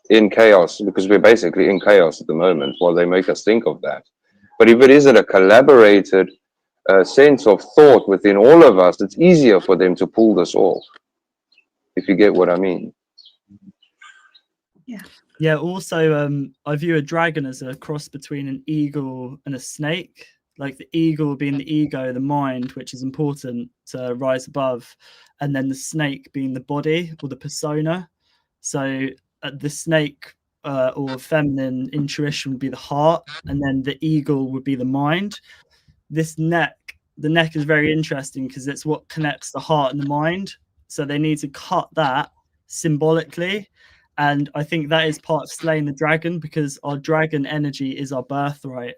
in chaos, because we're basically in chaos at the moment while they make us think of that. But if it is at a collaborated sense of thought within all of us, it's easier for them to pull this off, if you get what I mean. Yeah, also, I view a dragon as a cross between an eagle and a snake. Like the eagle being the ego, the mind, which is important to rise above, and then the snake being the body or the persona. So the snake or feminine intuition would be the heart, and then the eagle would be the mind. The neck is very interesting because it's what connects the heart and the mind. So they need to cut that symbolically. And I think that is part of slaying the dragon, because our dragon energy is our birthright.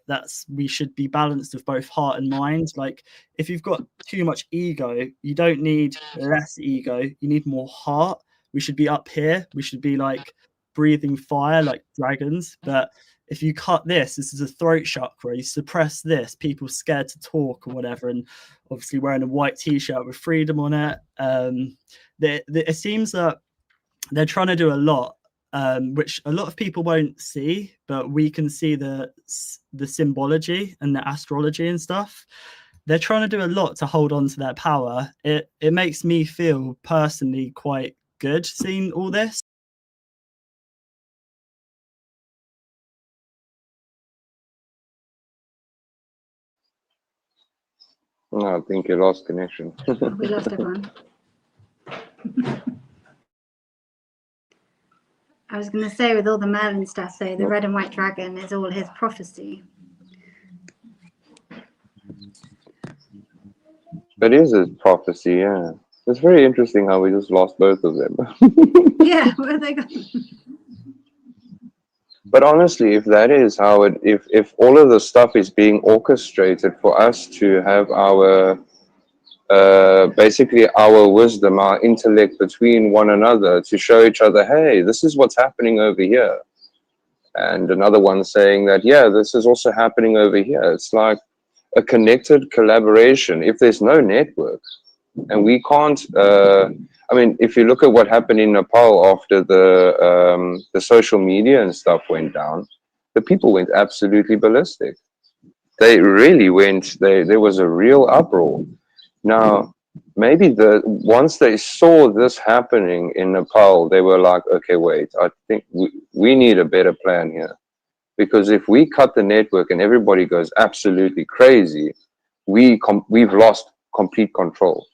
We should be balanced of both heart and mind. Like if you've got too much ego, you don't need less ego, you need more heart. We should be up here. We should be like breathing fire like dragons. But if you cut this is a throat chakra, you suppress this, people scared to talk or whatever, and obviously wearing a white t-shirt with freedom on it. It seems that they're trying to do a lot, which a lot of people won't see, but we can see the symbology and the astrology and stuff. They're trying to do a lot to hold on to their power. It makes me feel personally quite good seeing all this. No, I think you lost connection. We lost everyone. I was going to say, with all the Merlin stuff, so the red and white dragon is all his prophecy. It is a prophecy, yeah. It's very interesting how we just lost both of them. Yeah, where they gone? But honestly, if that is how if all of the stuff is being orchestrated for us to have our basically our wisdom, our intellect between one another, to show each other, hey, this is what's happening over here, and another one saying that, yeah, this is also happening over here. It's like a connected collaboration. If there's no network, and we can't, I mean, if you look at what happened in Nepal after the social media and stuff went down, the people went absolutely ballistic. They really went, there was a real uproar. Now, maybe once they saw this happening in Nepal, they were like, okay, wait, I think we need a better plan here. Because if we cut the network and everybody goes absolutely crazy, we've lost complete control.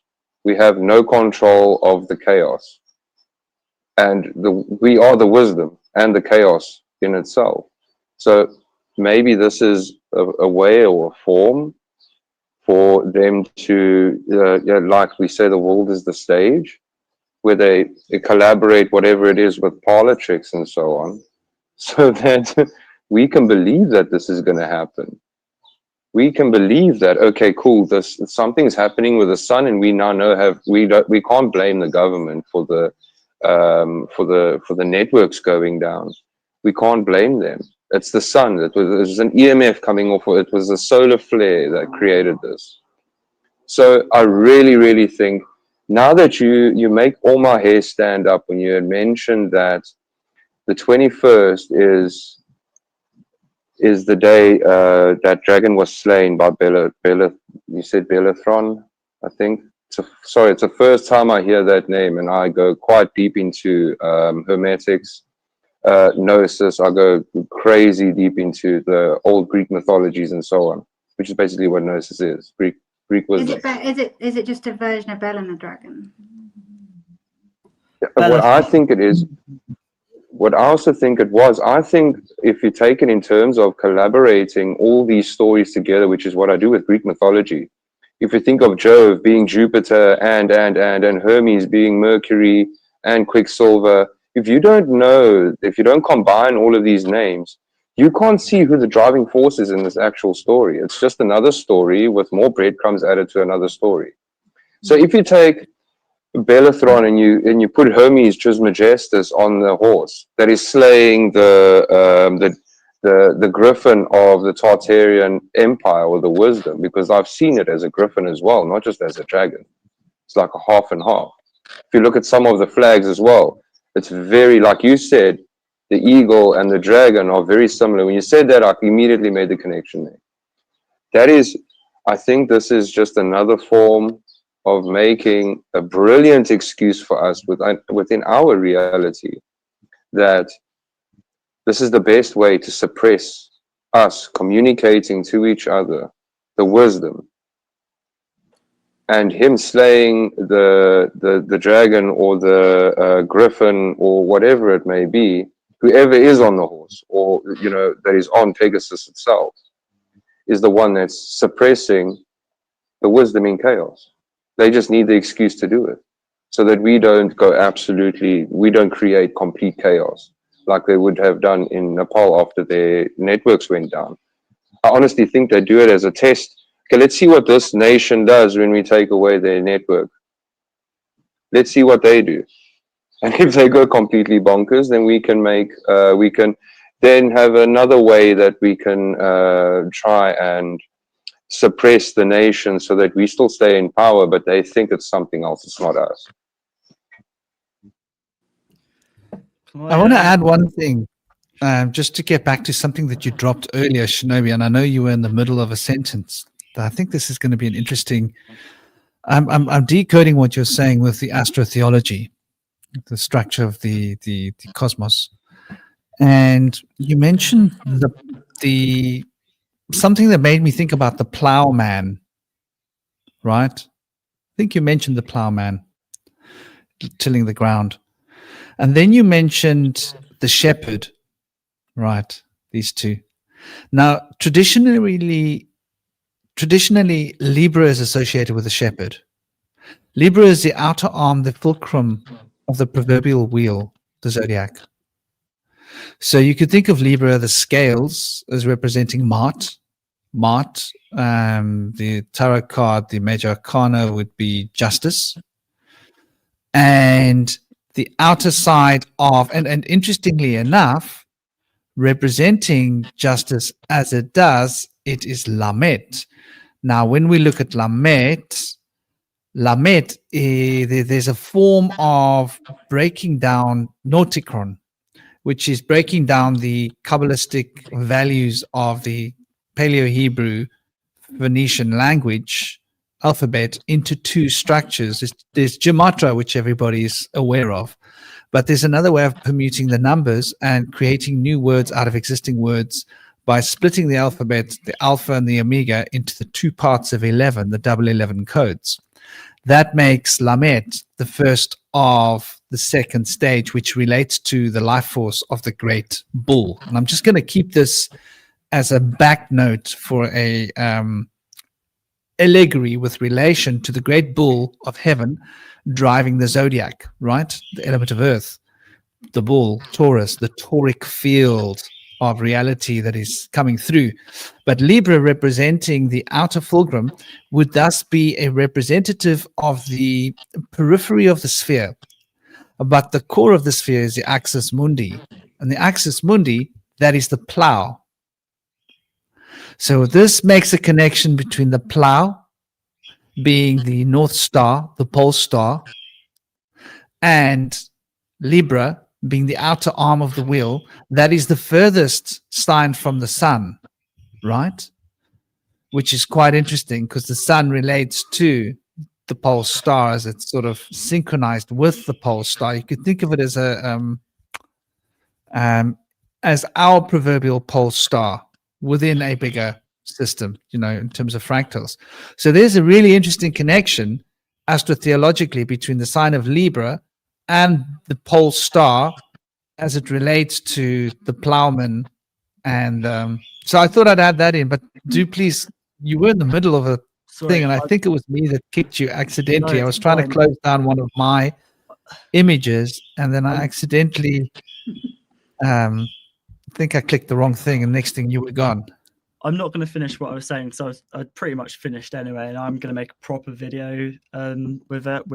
We have no control of the chaos. And we are the wisdom and the chaos in itself. So maybe this is a way or a form for them to, like we say, the world is the stage, where they collaborate whatever it is with parlor tricks and so on, so that we can believe that this is going to happen. We can believe that, okay, cool, something's happening with the sun, and we now know we can't blame the government for the networks going down. We can't blame them. It's the sun. It was an EMF coming off. It was a solar flare that created this. So I really, really think, now that you make all my hair stand up when you had mentioned that the 21st is the day that dragon was slain by Bella. You said Bellathron, I think. Sorry, it's the first time I hear that name, and I go quite deep into Hermetics, Gnosis. I go crazy deep into the old Greek mythologies and so on, which is basically what Gnosis is. Greek wisdom. Is it just a version of Bell and the Dragon? What I think it is, what I also think it was, I think if you take it in terms of collaborating all these stories together, which is what I do with Greek mythology, if you think of Jove being Jupiter and Hermes being Mercury and Quicksilver, if you don't combine all of these names, you can't see who the driving force is in this actual story. It's just another story with more breadcrumbs added to another story. So if you take Bellathron and you put Hermes Trismegistus on the horse that is slaying the griffin of the Tartarian Empire, or the wisdom, because I've seen it as a griffin as well, not just as a dragon. It's like a half and half. If you look at some of the flags as well, it's very, like you said, the eagle and the dragon are very similar. When you said that, I immediately made the connection there. That is, I think this is just another form of making a brilliant excuse for us within our reality, that this is the best way to suppress us communicating to each other the wisdom. And him slaying the dragon or the griffin or whatever it may be, whoever is on the horse, or that is on Pegasus itself, is the one that's suppressing the wisdom in chaos. They just need the excuse to do it, so that we don't create complete chaos like they would have done in Nepal after their networks went down. I honestly think they do it as a test. Okay, let's see what this nation does when we take away their network. Let's see what they do. And if they go completely bonkers, then we can then have another way that we can try and suppress the nation so that we still stay in power, but they think it's something else. It's not us. I want to add one thing, just to get back to something that you dropped earlier, Shinobi, and I know you were in the middle of a sentence. I think this is going to be an interesting. I'm decoding what you're saying with the astrotheology, the structure of the cosmos, and you mentioned the something that made me think about the plowman, right? I think you mentioned the plowman tilling the ground. And then you mentioned the shepherd, right? These two. Now, traditionally, Libra is associated with the shepherd. Libra is the outer arm, the fulcrum of the proverbial wheel, the zodiac. So you could think of Libra, the scales, as representing Mart. The tarot card, the major arcana would be justice. And the outer side of, and interestingly enough, representing justice as it does, it is Lamet. Now, when we look at Lamet, there's a form of breaking down Nauticron, which is breaking down the Kabbalistic values of the Paleo-Hebrew Phoenician language alphabet into two structures. There's Gematria, which everybody's aware of, but there's another way of permuting the numbers and creating new words out of existing words by splitting the alphabet, the alpha and the omega, into the two parts of 11, the double 11 codes. That makes Lamet the first of the second stage, which relates to the life force of the great bull. And I'm just going to keep this as a back note for a allegory with relation to the great bull of heaven driving the zodiac, right? The element of earth, the bull, Taurus, the tauric field of reality that is coming through. But Libra, representing the outer fulcrum, would thus be a representative of the periphery of the sphere. But the core of the sphere is the axis mundi. And the axis mundi, that is the plow. So this makes a connection between the plow being the North Star, the pole star, and Libra being the outer arm of the wheel. That is the furthest sign from the sun, right? Which is quite interesting because the sun relates to the pole star as it's sort of synchronized with the pole star. You could think of it as as our proverbial pole star within a bigger system, in terms of fractals. So there's a really interesting connection astrotheologically between the sign of Libra and the pole star as it relates to the plowman. And so I thought I'd add that in, but do please, you were in the middle of a Sorry, thing, and I think it was me that kicked you accidentally. No, I was it's trying to fine. close down one of my images, and then I Um, accidentally think I clicked the wrong thing, and next thing you were gone. I'm not going to finish what I was saying, so I'd pretty much finished anyway, and I'm going to make a proper video with it,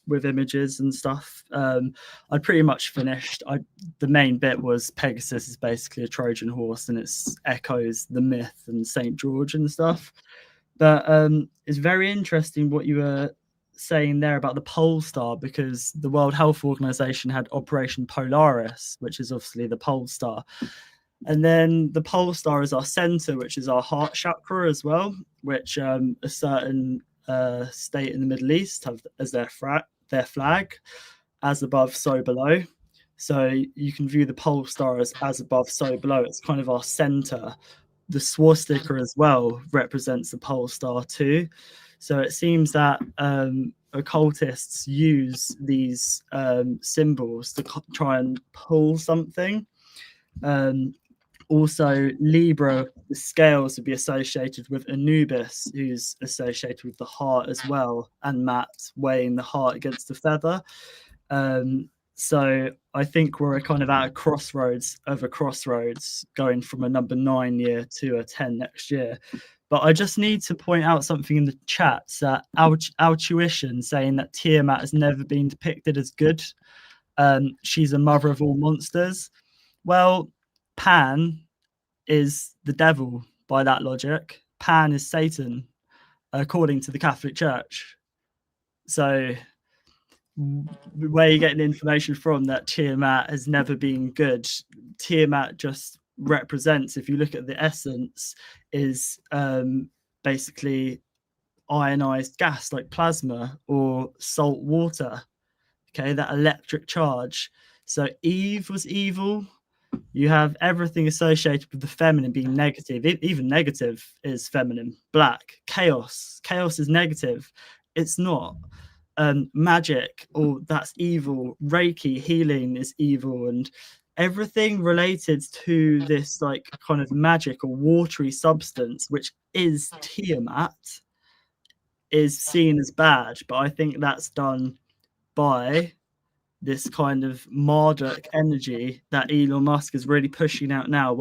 with images and stuff. I'd pretty much finished. The main bit was Pegasus is basically a Trojan horse, and it echoes the myth and Saint George and stuff. But it's very interesting what you were saying there about the pole star, because the World Health Organization had Operation Polaris, which is obviously the pole star. And then the pole star is our center, which is our heart chakra as well, which a certain state in the Middle East have as their flag, as above, so below. So you can view the pole star as above, so below. It's kind of our center. The swastika as well represents the pole star too. So it seems that occultists use these symbols to try and pull something. Also, Libra, the scales would be associated with Anubis, who's associated with the heart as well, and Matt weighing the heart against the feather. So I think we're kind of at a crossroads, going from a number 9 year to a 10 next year. But I just need to point out something in the chats that Altuition saying that Tiamat has never been depicted as good. She's a mother of all monsters. Well, Pan is the devil by that logic. Pan is Satan, according to the Catholic Church. So where are you getting information from that Tiamat has never been good? Tiamat just represents, if you look at the essence, is basically ionized gas like plasma or salt water. Okay, that electric charge. So Eve was evil. You have everything associated with the feminine being negative. Even negative is feminine. Black, chaos. Chaos is negative. It's not. Magic, or that's evil. Reiki, healing, is evil. And everything related to this like kind of magic or watery substance, which is Tiamat, is seen as bad. But I think that's done by this kind of Marduk energy that Elon Musk is really pushing out now.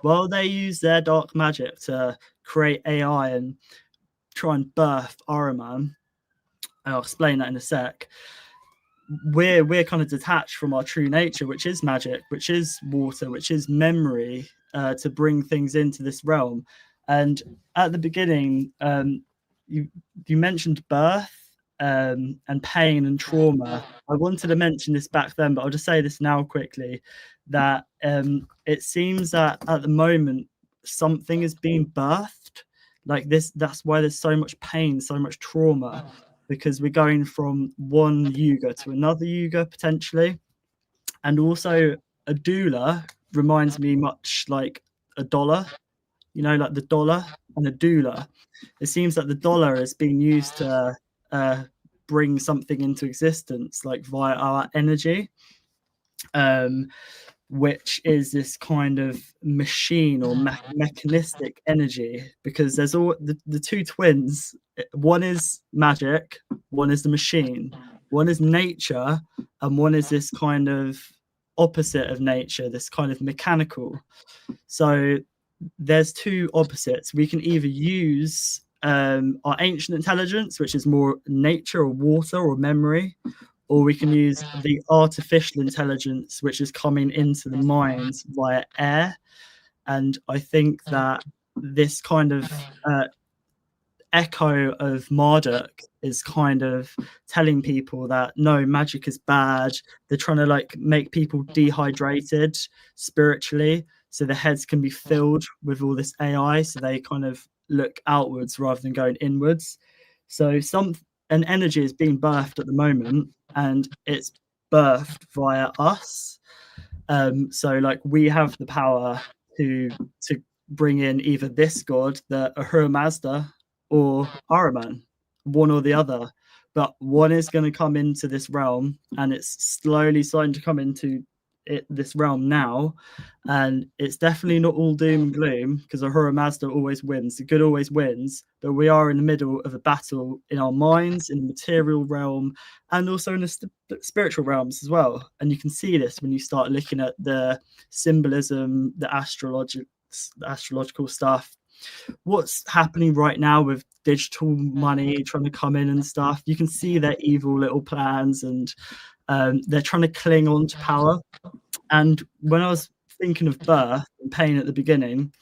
Well, they use their dark magic to create AI and try and birth Ahriman. I'll explain that in a sec. We're kind of detached from our true nature, which is magic, which is water, which is memory, to bring things into this realm. And at the beginning, you mentioned birth and pain and trauma. I wanted to mention this back then, but I'll just say this now quickly, that it seems that at the moment something is being birthed like this. That's why there's so much pain, so much trauma, because we're going from one yuga to another yuga potentially. And also a doula reminds me much like a dollar, like the dollar and a doula. It seems that the dollar is being used to bring something into existence, like via our energy, which is this kind of machine or mechanistic energy, because there's all the two twins. One is magic, one is the machine, one is nature, and one is this kind of opposite of nature, this kind of mechanical. So there's two opposites. We can either use our ancient intelligence, which is more nature or water or memory, or we can use the artificial intelligence, which is coming into the minds via air. And I think that this kind of echo of Marduk is kind of telling people that no, magic is bad. They're trying to like make people dehydrated spiritually, so their heads can be filled with all this AI, so they kind of look outwards rather than going inwards. So an energy is being birthed at the moment, and it's birthed via us. So like we have the power to bring in either this god, the Ahura Mazda, or Ahriman, one or the other, but one is going to come into this realm, and it's slowly starting to come into this realm now, and it's definitely not all doom and gloom, because Ahura Mazda always wins, the good always wins, but we are in the middle of a battle in our minds, in the material realm, and also in the spiritual realms as well. And you can see this when you start looking at the symbolism, the astrological stuff, what's happening right now with digital money trying to come in and stuff. You can see their evil little plans, and they're trying to cling on to power. And when I was thinking of birth and pain at the beginning,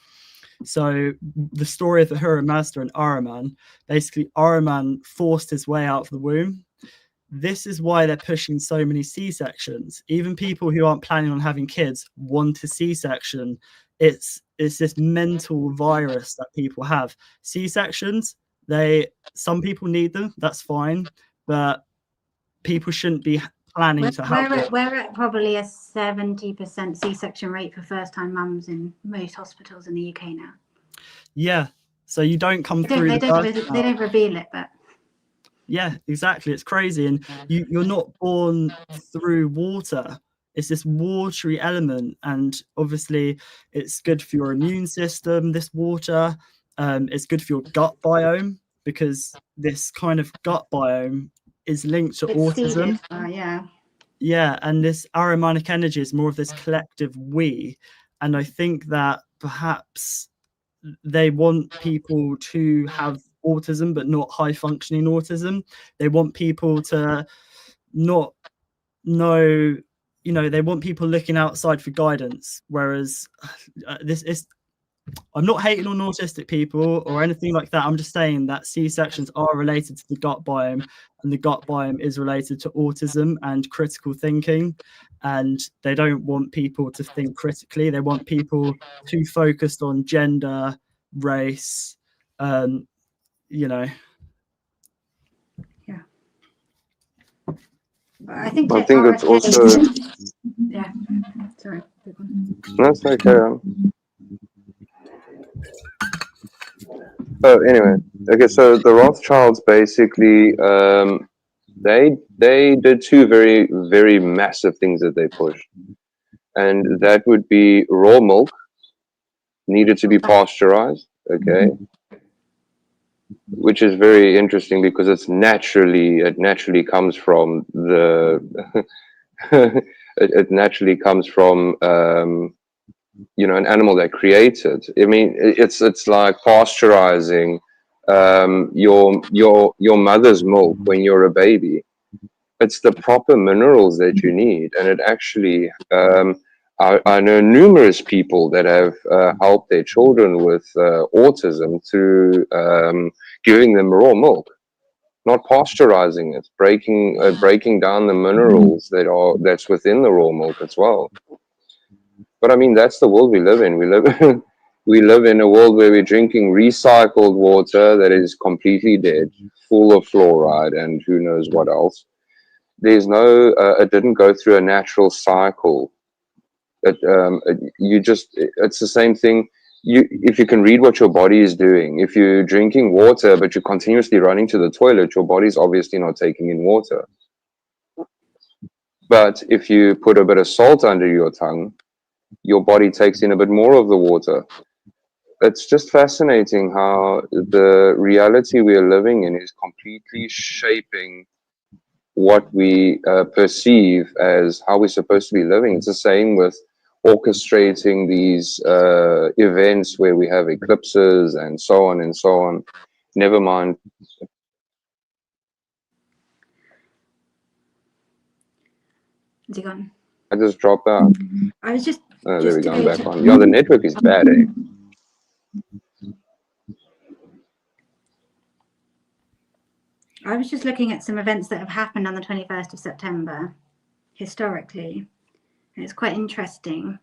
so the story of Ahura Mazda and Ahriman, basically Ahriman forced his way out of the womb. This is why they're pushing so many C-sections. Even people who aren't planning on having kids want a C-section. It's this mental virus that people have. C-sections, some people need them, that's fine, but people shouldn't be planning to have. We're at probably a 70% C-section rate for first-time mums in most hospitals in the UK now. Yeah, so you don't come through. They don't reveal it, but yeah, exactly. It's crazy, and you're not born through water. It's this watery element, and obviously it's good for your immune system, this water. It's good for your gut biome, because this kind of gut biome is linked to autism. Yeah, and this Ahrimanic energy is more of this collective we. And I think that perhaps they want people to have autism, but not high functioning autism. They want people to not know, they want people looking outside for guidance. Whereas I'm not hating on autistic people or anything like that. I'm just saying that C-sections are related to the gut biome, and the gut biome is related to autism and critical thinking. And they don't want people to think critically. They want people too focused on gender, race, Yeah. I think it's also. Yeah. Sorry. That's okay. Oh, anyway, okay. So the Rothschilds basically, they did two very, very massive things that they pushed, and that would be raw milk needed to be pasteurized. Okay, which is very interesting because it naturally comes from the it naturally comes from an animal that created. I mean, it's like pasteurizing your mother's milk when you're a baby. It's the proper minerals that you need, and it actually I know numerous people that have helped their children with autism through giving them raw milk, not pasteurizing it, breaking down the minerals that's within the raw milk as well. But I mean, that's the world we live in. We live in a world where we're drinking recycled water that is completely dead, full of fluoride and who knows what else. There's no, it didn't go through a natural cycle. It's the same thing. If you can read what your body is doing, if you're drinking water but you're continuously running to the toilet, your body's obviously not taking in water. But if you put a bit of salt under your tongue, your body takes in a bit more of the water. It's just fascinating how the reality we are living in is completely shaping what we perceive as how we're supposed to be living. It's the same with orchestrating these events where we have eclipses and so on and so on. Never mind. Is he gone? I just dropped out. I was just. There we go. I'm back on. Yeah, the network is bad, eh? I was just looking at some events that have happened on the 21st of September, historically. And it's quite interesting.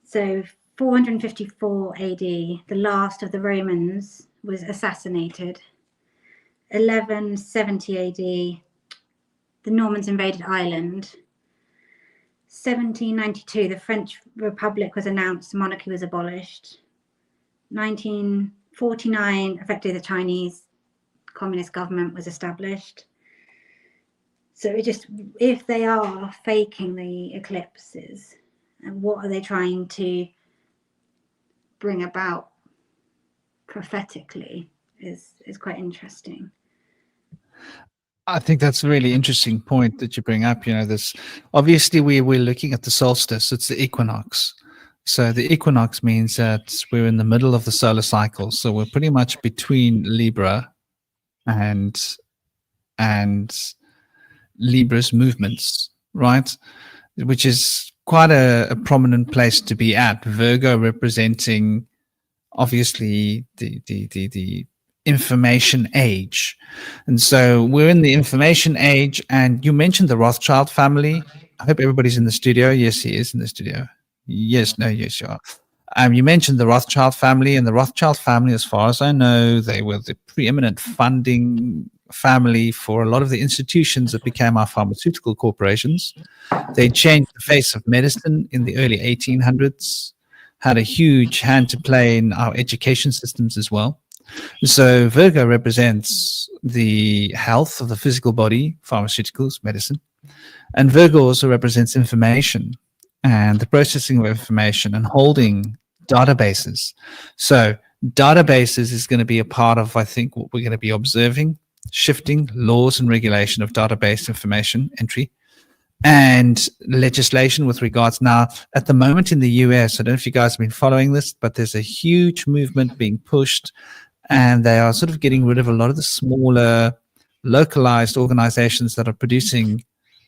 So 454 AD, the last of the Romans was assassinated. 1170 AD, the Normans invaded Ireland. 1792, the French Republic was announced, monarchy was abolished. 1949, effectively the Chinese communist government was established. So it just, if they are faking the eclipses, and what are they trying to bring about prophetically is quite interesting. I think that's a really interesting point that you bring up. You know, this obviously we're looking at the solstice. It's the equinox. So the equinox means that we're in the middle of the solar cycle. So we're pretty much between Libra and Libra's movements, right? Which is quite a prominent place to be at. Virgo representing obviously the information age. And so we're in the information age. And you mentioned the Rothschild family. I hope everybody's in the studio. Yes, he is in the studio. Yes, no, yes, you are. You mentioned the Rothschild family, and the Rothschild family, as far as I know, they were the preeminent funding family for a lot of the institutions that became our pharmaceutical corporations. They changed the face of medicine in the early 1800s, had a huge hand to play in our education systems as well. So Virgo represents the health of the physical body, pharmaceuticals, medicine. And Virgo also represents information and the processing of information and holding databases. So databases is going to be a part of, I think, what we're going to be observing, shifting laws and regulation of database information entry and legislation with regards. Now, at the moment in the US, I don't know if you guys have been following this, but there's a huge movement being pushed, and they are sort of getting rid of a lot of the smaller, localized organizations that are producing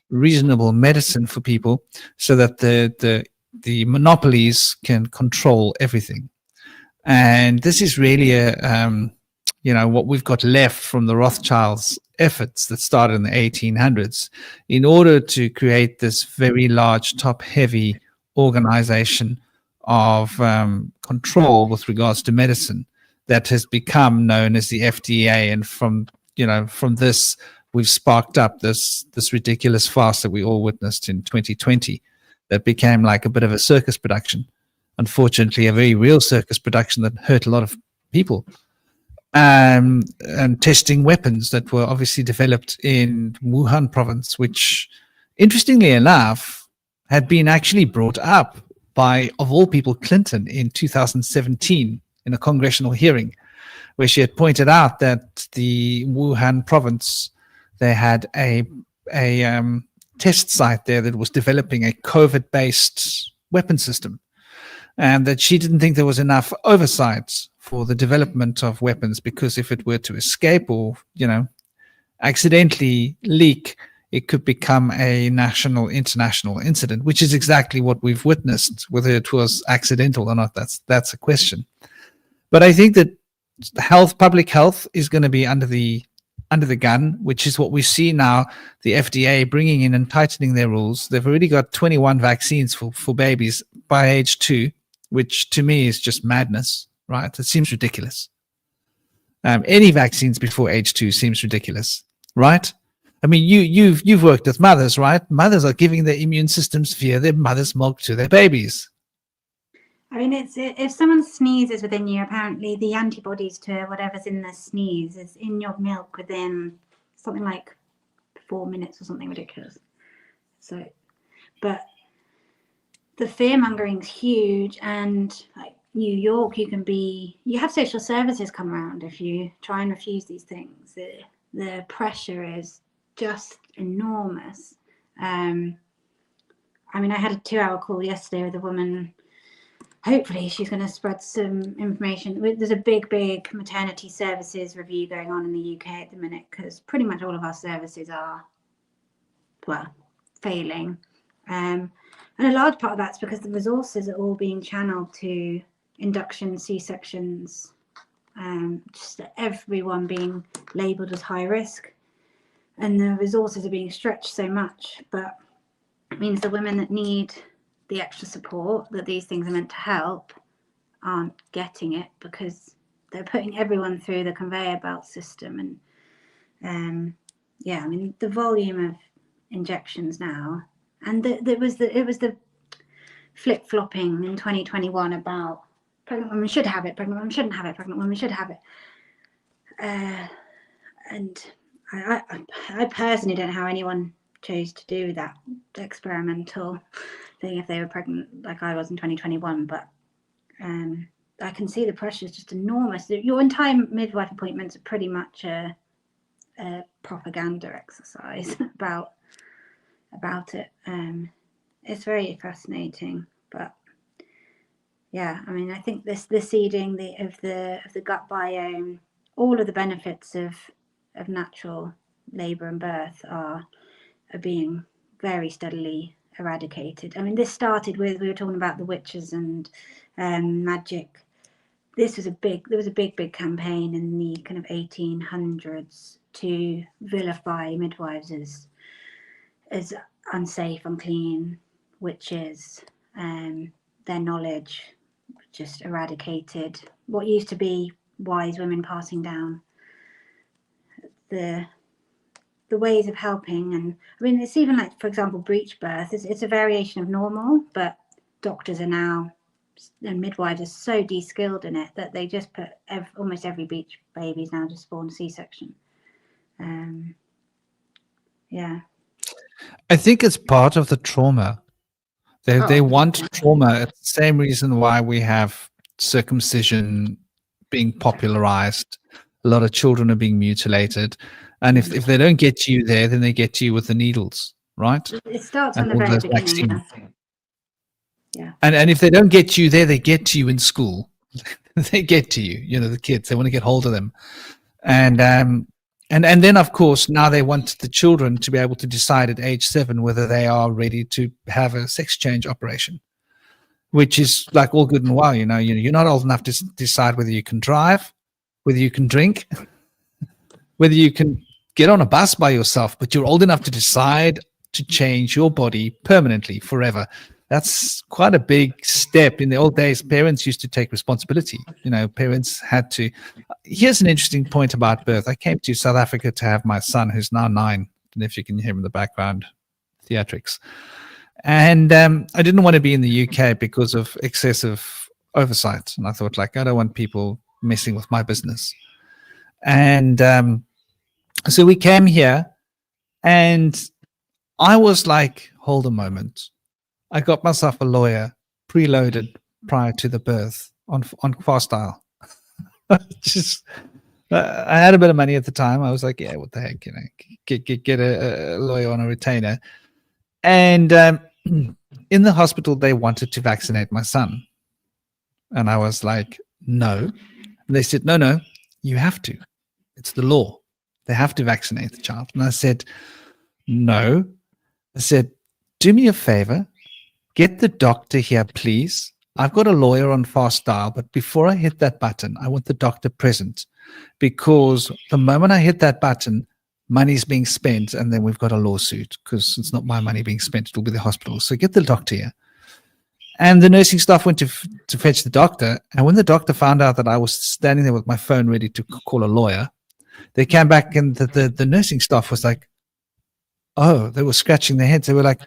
reasonable medicine for people, so that the monopolies can control everything. And this is really what we've got left from the Rothschilds' efforts that started in the 1800s in order to create this very large, top-heavy organization of control with regards to medicine that has become known as the FDA. And from this, we've sparked up this ridiculous farce that we all witnessed in 2020 that became like a bit of a circus production. Unfortunately, a very real circus production that hurt a lot of people. And testing weapons that were obviously developed in Wuhan province, which, interestingly enough, had been actually brought up by, of all people, Clinton in 2017 in a congressional hearing, where she had pointed out that the Wuhan province, they had a test site there that was developing a COVID-based weapon system, and that she didn't think there was enough oversight for the development of weapons, because if it were to escape or, accidentally leak, it could become a national, international incident, which is exactly what we've witnessed. Whether it was accidental or not, that's a question. But I think that public health is going to be under the gun, which is what we see now, the FDA bringing in and tightening their rules. They've already got 21 vaccines for babies by age 2, which to me is just madness, right? It seems ridiculous. Any vaccines before age 2 seems ridiculous, right? I mean, you've worked with mothers, right? Mothers are giving their immune systems via their mother's milk to their babies. I mean, if someone sneezes within you, apparently the antibodies to whatever's in the sneeze is in your milk within something like 4 minutes or something ridiculous. So, but the fear mongering's huge, and like New York, you have social services come around if you try and refuse these things. The pressure is just enormous. I mean, I had a 2-hour call yesterday with a woman. Hopefully she's going to spread some information. There's a big maternity services review going on in the UK at the minute, because pretty much all of our services are, failing. And a large part of that's because the resources are all being channeled to induction, C-sections, just everyone being labelled as high risk. And the resources are being stretched so much, but it means the women that need the extra support that these things are meant to help aren't getting it, because they're putting everyone through the conveyor belt system. And I mean, the volume of injections now, and it was the flip-flopping in 2021 about pregnant women should have it, pregnant women shouldn't have it, pregnant women should have it. and I personally don't know how anyone chose to do that experimental thing if they were pregnant like I was in 2021, but I can see the pressure is just enormous. Your entire midwife appointments are pretty much a propaganda exercise about it. It's very fascinating, but yeah, I mean, I think the seeding of the gut biome, all of the benefits of natural labour and birth are being very steadily eradicated. I mean, this started with, we were talking about the witches and magic. There was a big campaign in the kind of 1800s to vilify midwives as unsafe, unclean witches. Their knowledge just eradicated what used to be wise women passing down the ways of helping. And I mean, it's even like, for example, breech birth. It's a variation of normal, but doctors are now, and midwives are so de-skilled in it that they just put almost every breech baby is now just born C-section. Yeah, I think it's part of the trauma. They want trauma. It's the same reason why we have circumcision being popularized. A lot of children are being mutilated. And if they don't get you there, then they get you with the needles, right? it starts And from the all very those beginning. vaccines. Yeah. And if they don't get you there, they get to you in school. They get to you, you know, the kids, they want to get hold of them. And then, of course, now they want the children to be able to decide at age 7 whether they are ready to have a sex change operation, which is like all good and well. You know, you're not old enough to decide whether you can drive, whether you can drink, whether you can get on a bus by yourself, but you're old enough to decide to change your body permanently forever. That's quite a big step. In the old days, parents used to take responsibility. You know, parents had to. Here's an interesting point about birth. I came to South Africa to have my son, who's now 9. I don't know if you can hear him in the background, theatrics. And I didn't want to be in the UK because of excessive oversight. And I thought, like, I don't want people messing with my business. And so we came here, and I was like, hold a moment. I got myself a lawyer preloaded prior to the birth on fast dial. Just, I had a bit of money at the time. I was like, yeah, what the heck, you know, get a lawyer on a retainer. And in the hospital, they wanted to vaccinate my son. And I was like, no. And they said, no, you have to. It's the law. They have to vaccinate the child. And I said, no. I said, do me a favor. Get the doctor here, please. I've got a lawyer on fast dial, but before I hit that button, I want the doctor present, because the moment I hit that button, money's being spent, and then we've got a lawsuit because it's not my money being spent. It'll be the hospital. So get the doctor here. And the nursing staff went to fetch the doctor. And when the doctor found out that I was standing there with my phone ready to call a lawyer, they came back, and the nursing staff was like, oh, they were scratching their heads. They were like,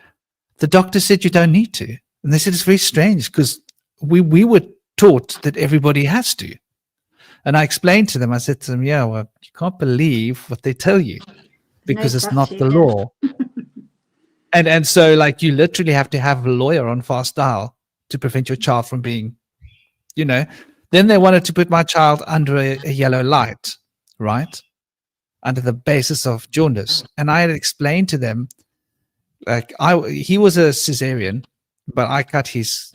the doctor said you don't need to. And they said, it's very strange because we were taught that everybody has to. And I explained to them, I said to them, yeah, well, you can't believe what they tell you because it's not the law. And so, like, you literally have to have a lawyer on fast dial to prevent your child from being, you know. Then they wanted to put my child under a yellow light, right? Under the basis of jaundice. And I had explained to them, like, he was a cesarean, but I cut his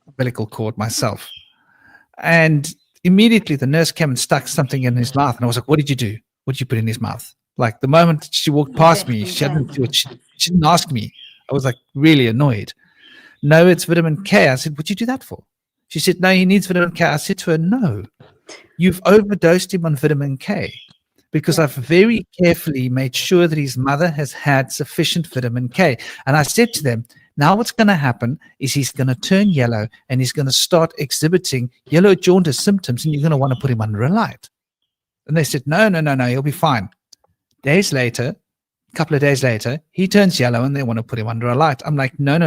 umbilical cord myself. And immediately the nurse came and stuck something in his mouth. And I was like, what did you do? What did you put in his mouth? Like, the moment she walked past me, she didn't ask me. I was like really annoyed. No, it's vitamin K. I said, what'd you do that for? She said, no, he needs vitamin K. I said to her, no, you've overdosed him on vitamin K, because I've very carefully made sure that his mother has had sufficient vitamin K. And I said to them, now what's going to happen is he's going to turn yellow and he's going to start exhibiting yellow jaundice symptoms, and you're going to want to put him under a light. And they said, no, he'll be fine. A couple of days later, he turns yellow and they want to put him under a light. I'm like, no.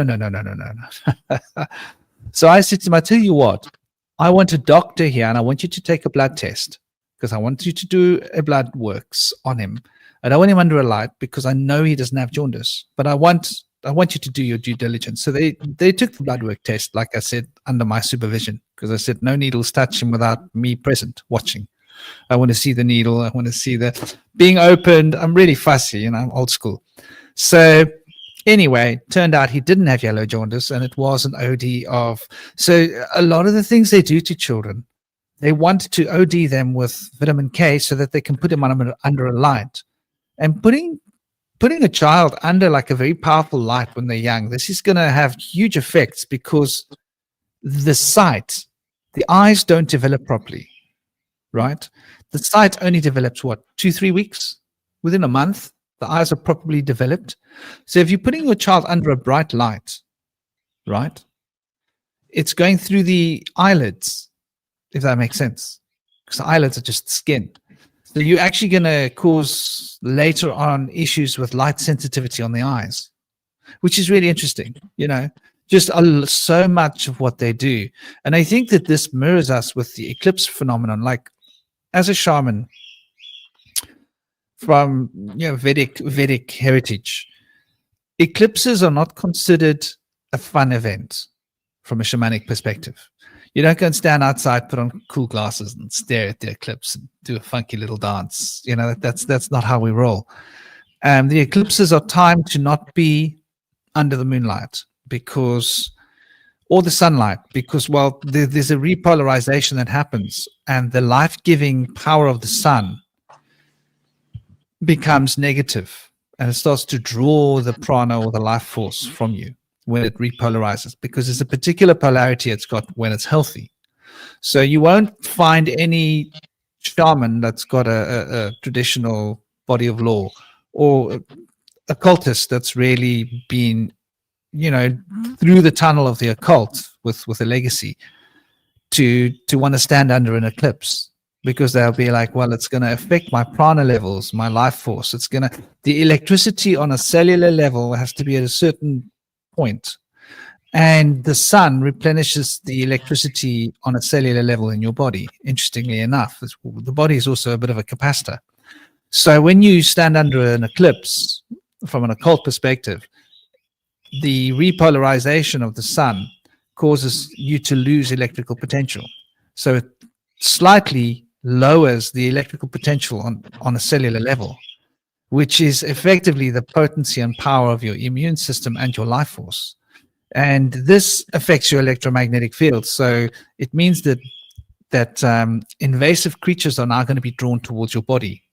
So I said to him, I tell you what, I want a doctor here and I want you to take a blood test. because I want you to do a blood works on him. I don't want him under a light because I know he doesn't have jaundice, but I want you to do your due diligence. So they took the blood work test, like I said, under my supervision, because I said no needles touch him without me present watching. I want to see the needle. I want to see the being opened. I'm really fussy, you know, I'm old school. So anyway, turned out he didn't have yellow jaundice, and it was an OD of. So a lot of the things they do to children, they want to OD them with vitamin K so that they can put him under a light. And putting a child under like a very powerful light when they're young, this is going to have huge effects because the sight, the eyes don't develop properly, right? The sight only develops, 2-3 weeks? Within a month, the eyes are properly developed. So if you're putting your child under a bright light, right, it's going through the eyelids, if that makes sense, because the eyelids are just skin. So you're actually going to cause later on issues with light sensitivity on the eyes, which is really interesting, you know, just so much of what they do. And I think that this mirrors us with the eclipse phenomenon. Like as a shaman from, you know, Vedic heritage, eclipses are not considered a fun event from a shamanic perspective. You don't go and stand outside, put on cool glasses and stare at the eclipse and do a funky little dance. You know, that's not how we roll. The eclipses are timed to not be under the moonlight or the sunlight, because, well, there's a repolarization that happens, and the life-giving power of the sun becomes negative, and it starts to draw the prana or the life force from you when it repolarizes, because there's a particular polarity it's got when it's healthy. So you won't find any shaman that's got a traditional body of law or a cultist that's really been, you know, through the tunnel of the occult with a legacy to want to stand under an eclipse, because they'll be like, well, it's going to affect my prana levels, my life force. The electricity on a cellular level has to be at a certain point, and the sun replenishes the electricity on a cellular level in your body. Interestingly enough, the body is also a bit of a capacitor. So when you stand under an eclipse, from an occult perspective, the repolarization of the sun causes you to lose electrical potential. So it slightly lowers the electrical potential on a cellular level, which is effectively the potency and power of your immune system and your life force. And this affects your electromagnetic field. So it means that invasive creatures are now going to be drawn towards your body.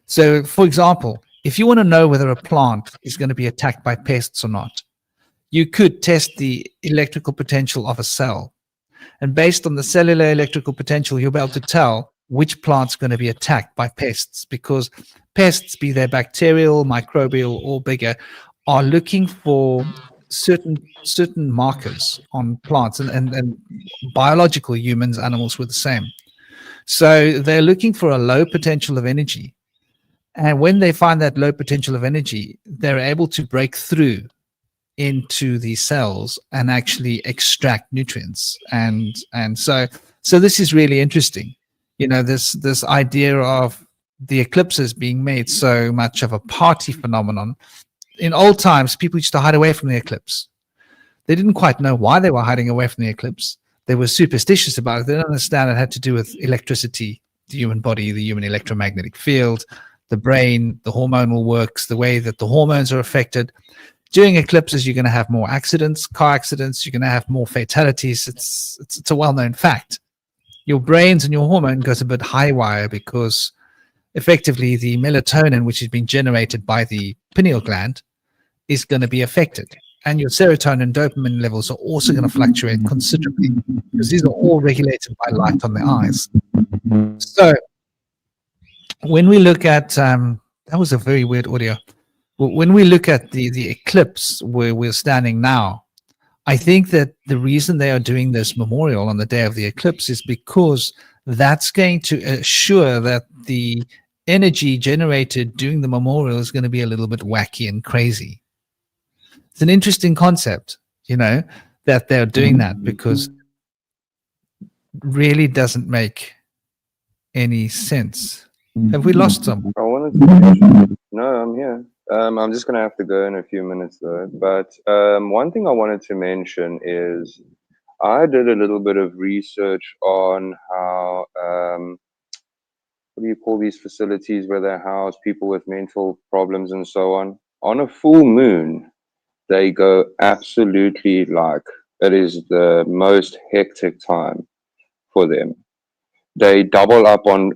So, for example, if you want to know whether a plant is going to be attacked by pests or not, you could test the electrical potential of a cell. And based on the cellular electrical potential, you'll be able to tell which plant's going to be attacked by pests, because pests, be they bacterial, microbial, or bigger, are looking for certain markers on plants, and biological humans, animals were the same. So they're looking for a low potential of energy. And when they find that low potential of energy, they're able to break through into the cells and actually extract nutrients. And so this is really interesting. You know, this idea of the eclipses being made so much of a party phenomenon. In old times, people used to hide away from the eclipse. They didn't quite know why they were hiding away from the eclipse. They were superstitious about it. They didn't understand it had to do with electricity, the human body, the human electromagnetic field, the brain, the hormonal works, the way that the hormones are affected. During eclipses, you're going to have more accidents, car accidents. You're going to have more fatalities. It's a well-known fact. Your brains and your hormone goes a bit haywire because effectively the melatonin, which has been generated by the pineal gland, is going to be affected. And your serotonin and dopamine levels are also going to fluctuate considerably, because these are all regulated by light on the eyes. So when we look at, that was a very weird audio. When we look at the eclipse where we're standing now, I think that the reason they are doing this memorial on the day of the eclipse is because that's going to assure that the energy generated during the memorial is going to be a little bit wacky and crazy. It's an interesting concept, you know, that they're doing that, because it really doesn't make any sense. Have we lost some? I wanted to mention, no, I'm here. I'm just going to have to go in a few minutes though. But one thing I wanted to mention is I did a little bit of research on how, what do you call these facilities where they house people with mental problems and so on? On a full moon, they go absolutely like it is the most hectic time for them. They double up on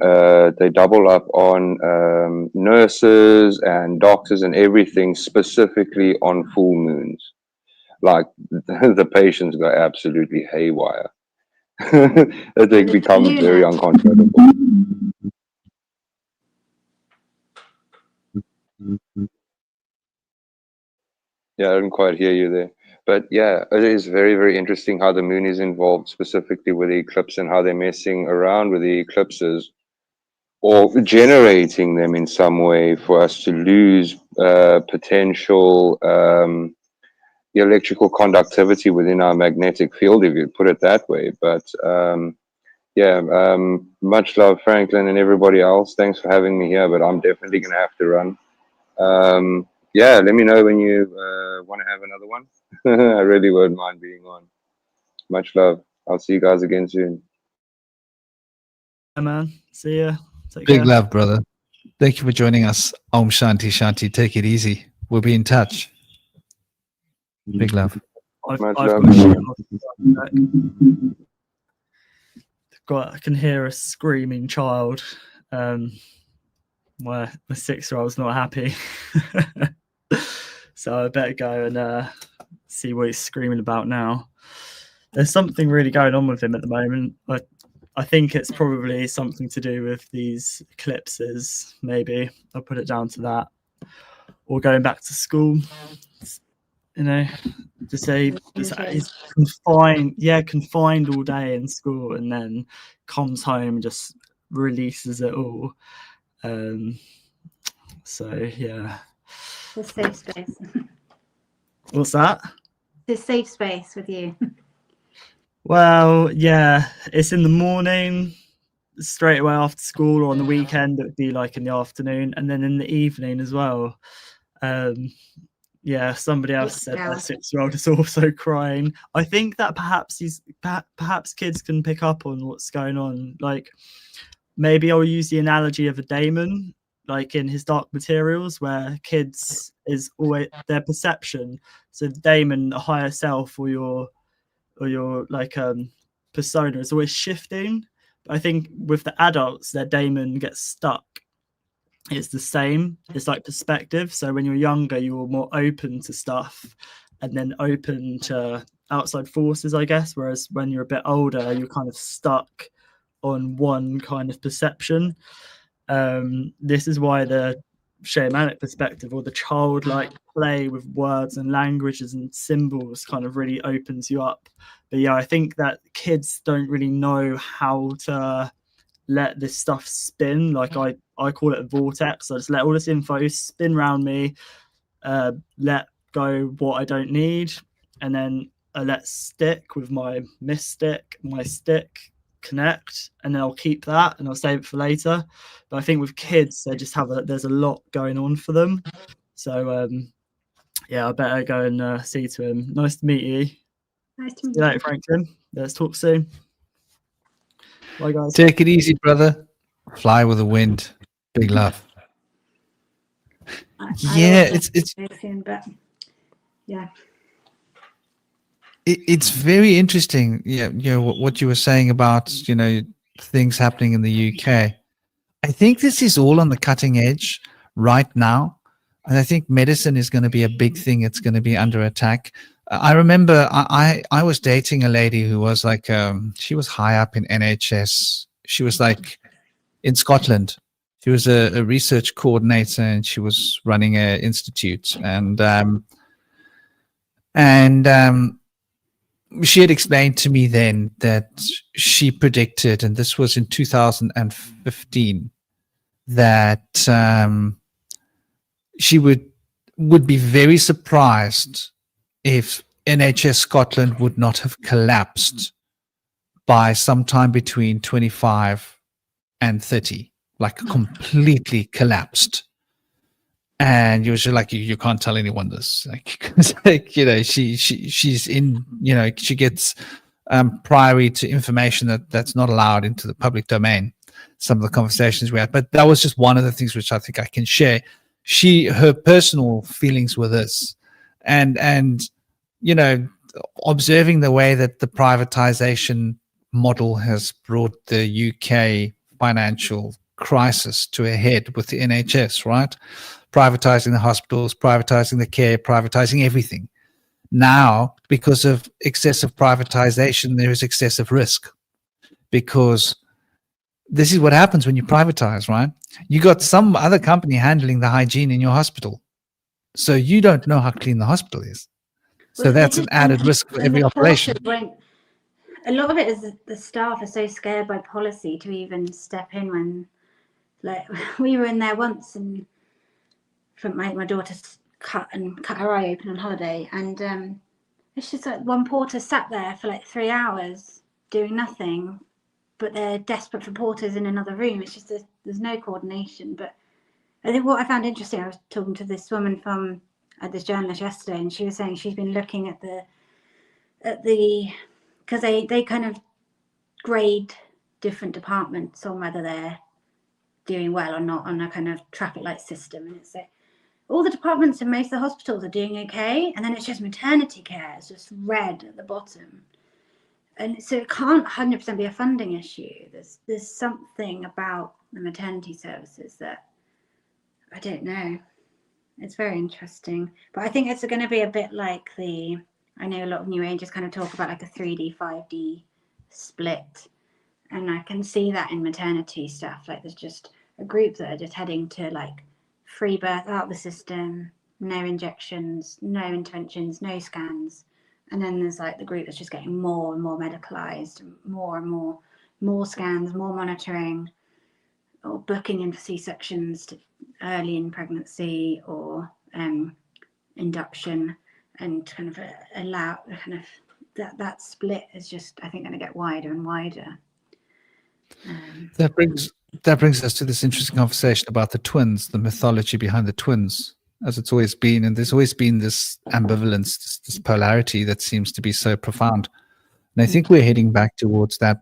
nurses and doctors and everything specifically on full moons. Like the patients go absolutely haywire. They And it's become very lunar. uncontrollable. Yeah, I didn't quite hear you there. But yeah, it is very, very interesting how the moon is involved specifically with the eclipse and how they're messing around with the eclipses or generating them in some way for us to lose potential electrical conductivity within our magnetic field, if you put it that way. But yeah, much love, Franklin, and everybody else. Thanks for having me here, but I'm definitely going to have to run. Yeah, let me know when you want to have another one. I really won't mind being on. Much love. I'll see you guys again soon. Yeah, man. See ya. Take Big care. love, brother. Thank you for joining us. Om Shanti Shanti. Take it easy. We'll be in touch. Big love. I've Much got love. to shoot off. I can hear a screaming child. My 6-year-old's not happy. So I better go and see what he's screaming about now. There's something really going on with him at the moment. I think it's probably something to do with these eclipses, maybe. I'll put it down to that. Or going back to school. You know, to say he's confined all day in school and then comes home and just releases it all. So yeah. It's a safe space. What's that? It's a safe space with you. Well, yeah, it's in the morning, straight away after school, or on the weekend it would be like in the afternoon, and then in the evening as well. Yeah, somebody else said their 6-year-old is also crying. I think that perhaps kids can pick up on what's going on. Like, maybe I'll use the analogy of a daemon, like in his Dark Materials, where kids is always their perception. So the daemon, the higher self, or your like persona is always shifting. But I think with the adults, their daemon gets stuck. It's the same. It's like perspective. So when you're younger, you're more open to stuff and then open to outside forces, I guess. Whereas when you're a bit older, you're kind of stuck on one kind of perception. This is why the shamanic perspective, or the childlike play with words and languages and symbols, kind of really opens you up. But yeah, I think that kids don't really know how to let this stuff spin. Like I call it a vortex. I just let all this info spin around me, let go what I don't need, and then I let stick with my mystic, my stick, connect, and then I'll keep that and I'll save it for later. But I think with kids, they just there's a lot going on for them. So yeah, I better go and see to him. Nice to meet you. Nice to meet See you you. later, Franklin. Let's talk soon. Bye, guys. Take it easy, brother. Fly with the wind. Big love. Yeah, it's soon, but yeah. It's very interesting. Yeah, you know what you were saying about things happening in the UK. I think this is all on the cutting edge right now, and I think medicine is going to be a big thing. It's going to be under attack. I remember I was dating a lady who was like she was high up in NHS. She was like in Scotland. She was a research coordinator, and she was running an institute. And she had explained to me then that she predicted, and this was in 2015, that she would be very surprised if NHS Scotland would not have collapsed by sometime between 25 like completely collapsed. And you were just like, you can't tell anyone this, like, she's in, she gets priority to information that's not allowed into the public domain. Some of the conversations we had, but that was just one of the things which I think I can share. Her personal feelings were this, and observing the way that the privatization model has brought the UK financial crisis to a head with the NHS, right? Privatizing the hospitals, privatizing the care, privatizing everything. Now, because of excessive privatization, there is excessive risk, because this is what happens when you privatize, right? You got some other company handling the hygiene in your hospital, so you don't know how clean the hospital is. So that's an added risk for every operation. A lot of it is the staff are so scared by policy to even step in when, like, we were in there once and from my daughter cut her eye open on holiday, and it's just like one porter sat there for like 3 hours doing nothing, but they're desperate for porters in another room. It's just there's no coordination. But I think what I found interesting, I was talking to this woman from this journalist yesterday, and she was saying she's been looking at the because they kind of grade different departments on whether they're doing well or not on a kind of traffic light system, and it's like all the departments in most of the hospitals are doing okay, and then it's just maternity care, it's just red at the bottom. And so it can't 100% be a funding issue. There's something about the maternity services that I don't know. It's very interesting, but I think it's going to be a bit like I know a lot of new agers kind of talk about like a 3D, 5D split, and I can see that in maternity stuff. Like there's just a group that are just heading to like free birth out of the system, no injections, no interventions, no scans. And then there's like the group that's just getting more and more medicalized, more and more scans, more monitoring, or booking in for C-sections early in pregnancy or induction, and kind of allow kind of that split is just, I think, going to get wider and wider. That brings us to this interesting conversation about the twins, the mythology behind the twins, as it's always been. And there's always been this ambivalence, this polarity that seems to be so profound. And I think we're heading back towards that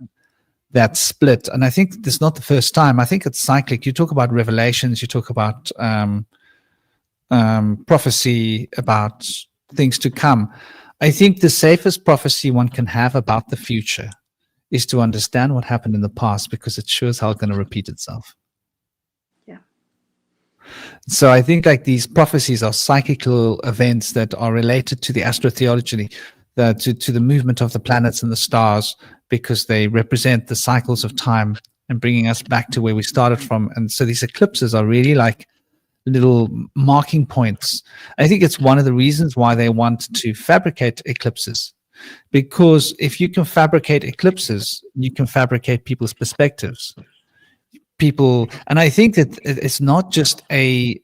split. And I think this is not the first time. I think it's cyclic. You talk about revelations, you talk about prophecy, about things to come. I think the safest prophecy one can have about the future is to understand what happened in the past, because it sure as hell going to repeat itself. Yeah. So I think like these prophecies are cyclical events that are related to the astrotheology, to the movement of the planets and the stars, because they represent the cycles of time and bringing us back to where we started from. And so these eclipses are really like little marking points. I think it's one of the reasons why they want to fabricate eclipses, because if you can fabricate eclipses, you can fabricate people's perspectives. And I think that it's not just a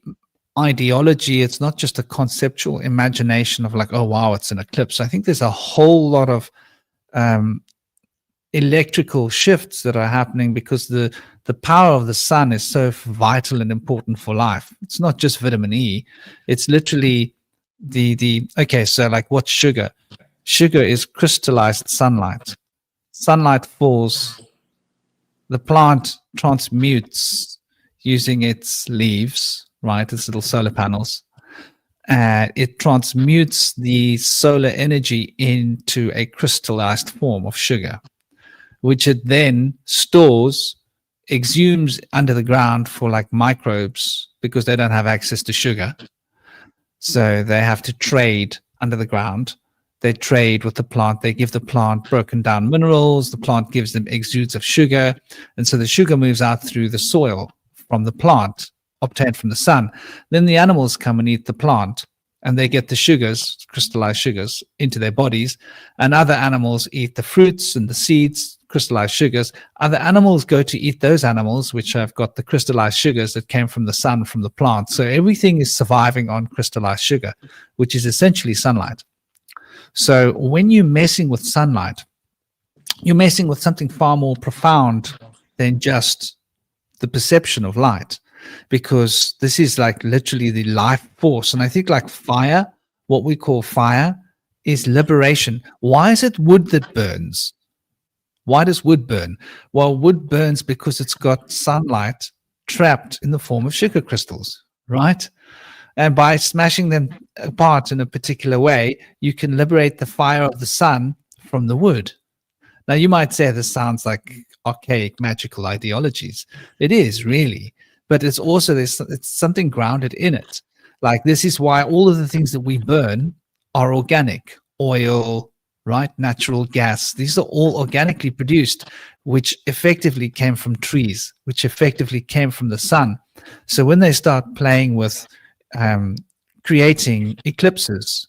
ideology, it's not just a conceptual imagination of like, oh wow, it's an eclipse. I think there's a whole lot of electrical shifts that are happening, because the power of the sun is so vital and important for life. It's not just vitamin E, it's literally okay, so like what's sugar? Sugar is crystallized sunlight. Sunlight falls, the plant transmutes using its leaves, right, its little solar panels. It transmutes the solar energy into a crystallized form of sugar, which it then stores, exhumes under the ground for like microbes, because they don't have access to sugar. So they have to trade under the ground. They trade with the plant. They give the plant broken down minerals. The plant gives them exudes of sugar. And so the sugar moves out through the soil from the plant, obtained from the sun. Then the animals come and eat the plant, and they get the sugars, crystallized sugars, into their bodies. And other animals eat the fruits and the seeds, crystallized sugars. Other animals go to eat those animals which have got the crystallized sugars that came from the sun, from the plant. So everything is surviving on crystallized sugar, which is essentially sunlight. So when you're messing with sunlight, you're messing with something far more profound than just the perception of light, because this is like literally the life force. And I think like fire, what we call fire, is liberation. Why is it wood that burns? Why does wood burn? Well, wood burns because it's got sunlight trapped in the form of sugar crystals, right? And by smashing them apart in a particular way, you can liberate the fire of the sun from the wood. Now, you might say this sounds like archaic magical ideologies. It is really, but it's also it's something grounded in it. Like, this is why all of the things that we burn are organic. Oil, right? Natural gas. These are all organically produced, which effectively came from trees, which effectively came from the sun. So when they start playing with creating eclipses,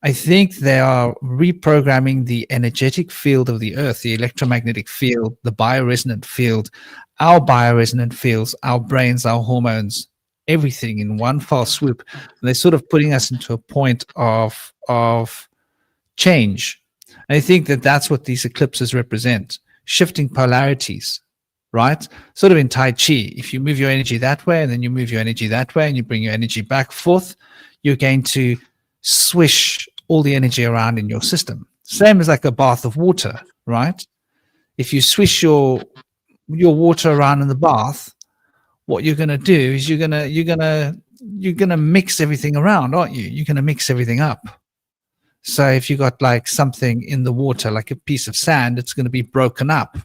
I think they are reprogramming the energetic field of the earth, the electromagnetic field, the bioresonant field, our bioresonant fields, our brains, our hormones, everything in one fell swoop. And they're sort of putting us into a point of change. And I think that that's what these eclipses represent, shifting polarities, right? Sort of in Tai Chi, if you move your energy that way and then you move your energy that way and you bring your energy back forth, you're going to swish all the energy around in your system. Same as like a bath of water, right? If you swish your water around in the bath, what you're going to do is you're going to mix everything around, aren't you? You're going to mix everything up. So if you got like something in the water, like a piece of sand, it's going to be broken up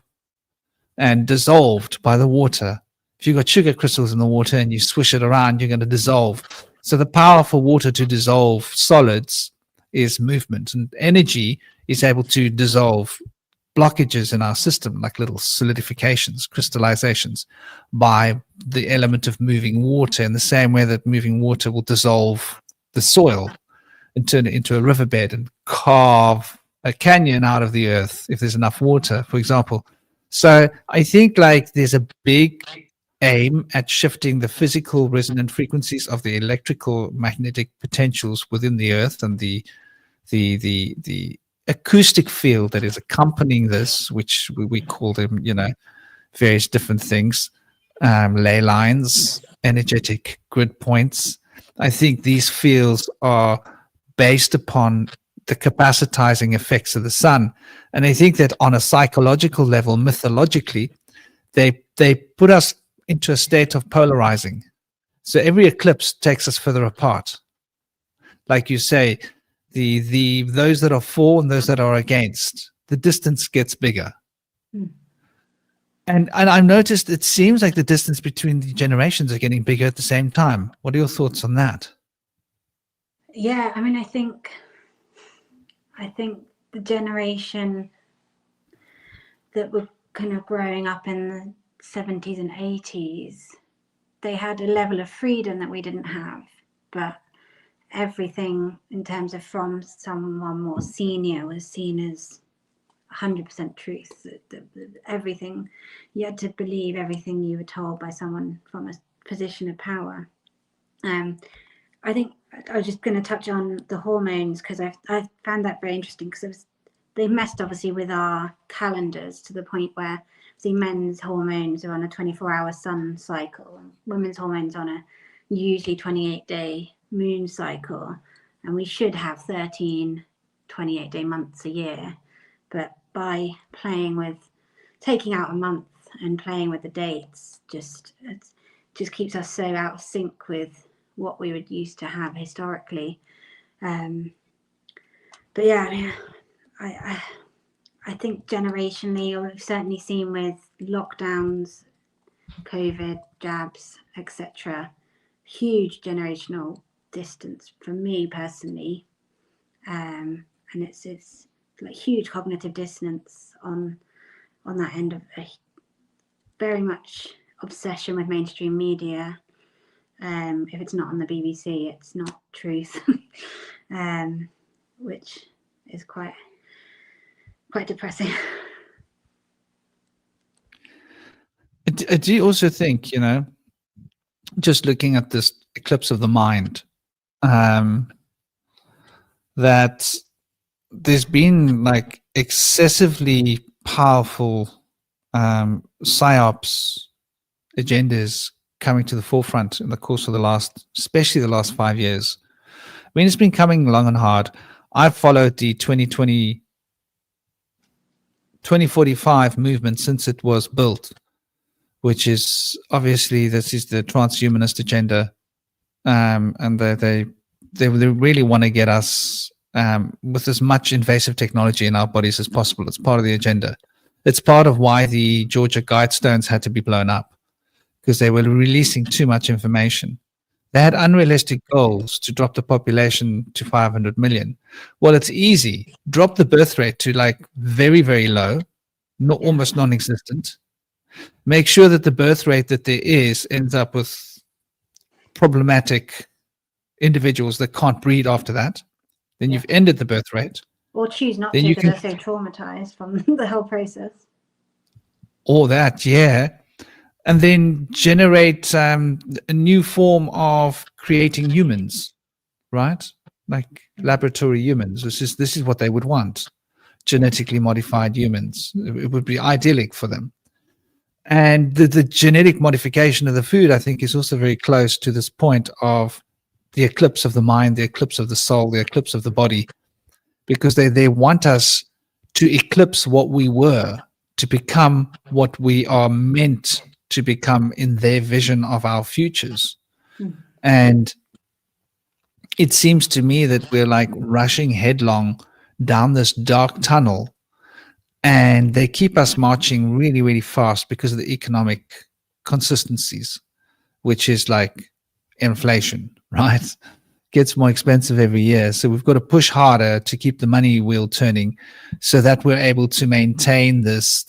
and dissolved by the water. If you've got sugar crystals in the water and you swish it around, you're going to dissolve. So the power for water to dissolve solids is movement, and energy is able to dissolve blockages in our system, like little solidifications, crystallizations, by the element of moving water, in the same way that moving water will dissolve the soil and turn it into a riverbed and carve a canyon out of the earth if there's enough water, for example. So I think like there's a big aim at shifting the physical resonant frequencies of the electrical magnetic potentials within the earth, and the acoustic field that is accompanying this, which we call them, various different things, ley lines, energetic grid points. I think these fields are based upon the capacitizing effects of the sun. And I think that on a psychological level, mythologically, they put us into a state of polarizing. So every eclipse takes us further apart. Like you say, the those that are for and those that are against, the distance gets bigger. And I've noticed it seems like the distance between the generations are getting bigger at the same time. What are your thoughts on that? Yeah, I mean, I think the generation that were kind of growing up in the 70s and 80s, they had a level of freedom that we didn't have, but everything in terms of from someone more senior was seen as 100% truth. Everything, you had to believe everything you were told by someone from a position of power. I think I was just going to touch on the hormones, because I found that very interesting, because they messed obviously with our calendars to the point where, see, men's hormones are on a 24-hour sun cycle, and women's hormones on a usually 28-day moon cycle, and we should have 13 28-day months a year. But by playing with taking out a month and playing with the dates, it just keeps us so out of sync with what we would used to have historically. But yeah, I mean, I think generationally, we've certainly seen with lockdowns, COVID, jabs, etc., huge generational distance for me personally, and it's like huge cognitive dissonance on that end of a very much obsession with mainstream media. If it's not on the BBC, it's not truth, which is quite depressing. Do you also think, just looking at this eclipse of the mind, that there's been like excessively powerful psyops agendas coming to the forefront in the course of especially the last 5 years. I mean, it's been coming long and hard. I've followed the 2045 movement since it was built, which is obviously, this is the transhumanist agenda. And they really want to get us with as much invasive technology in our bodies as possible. It's part of the agenda. It's part of why the Georgia Guidestones had to be blown up, because they were releasing too much information. They had unrealistic goals to drop the population to 500 million. Well, it's easy. Drop the birth rate to like very, very low, almost non-existent. Make sure that the birth rate that there is ends up with problematic individuals that can't breed after that. Then you've ended the birth rate. Or choose not Then to you because they're so traumatized from the whole process. All that, yeah. And then generate a new form of creating humans, right? Like laboratory humans. This is what they would want. Genetically modified humans. It would be idyllic for them. And the genetic modification of the food, I think, is also very close to this point of the eclipse of the mind, the eclipse of the soul, the eclipse of the body, because they want us to eclipse what we were, to become what we are meant to become in their vision of our futures. And it seems to me that we're like rushing headlong down this dark tunnel, and they keep us marching really, really fast because of the economic consistencies, which is like inflation, right? Gets more expensive every year. So we've got to push harder to keep the money wheel turning so that we're able to maintain this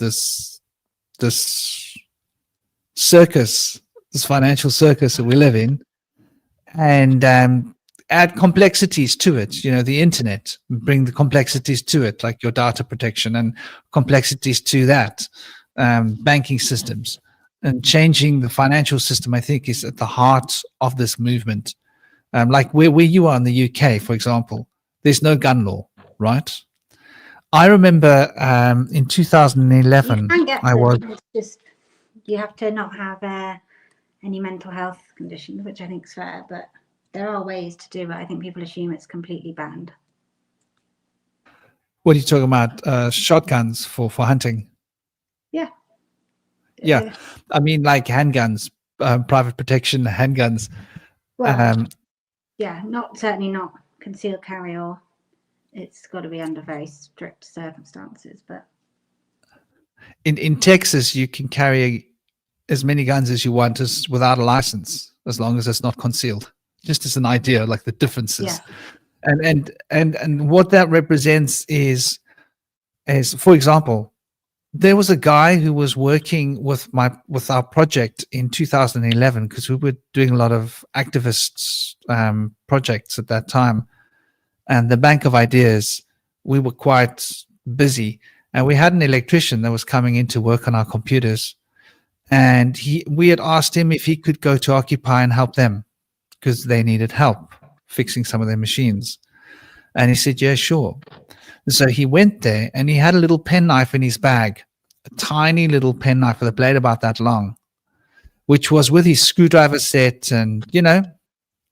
circus, this financial circus that we live in, and add complexities to it. You know, the internet, bring the complexities to it, like your data protection and complexities to that, banking systems, and changing the financial system, I think, is at the heart of this movement. Like where you are in the UK, for example, there's no gun law, right? I remember in 2011, It's just you have to not have any mental health conditions, which I think is fair, but there are ways to do it. I think people assume it's completely banned. What are you talking about? Shotguns for hunting? Yeah. I mean, like handguns, private protection handguns. Well, yeah, certainly not concealed carry, or it's got to be under very strict circumstances. But in Texas, you can carry as many guns as you want without a license, as long as it's not concealed. Just as an idea, like the differences. Yeah. And what that represents is, for example, there was a guy who was working with our project in 2011, because we were doing a lot of activists projects at that time, and the Bank of Ideas, we were quite busy, and we had an electrician that was coming in to work on our computers, and we had asked him if he could go to Occupy and help them because they needed help fixing some of their machines, and he said, yeah, sure. So he went there, and he had a little penknife in his bag, a tiny little penknife with a blade about that long, which was with his screwdriver set and,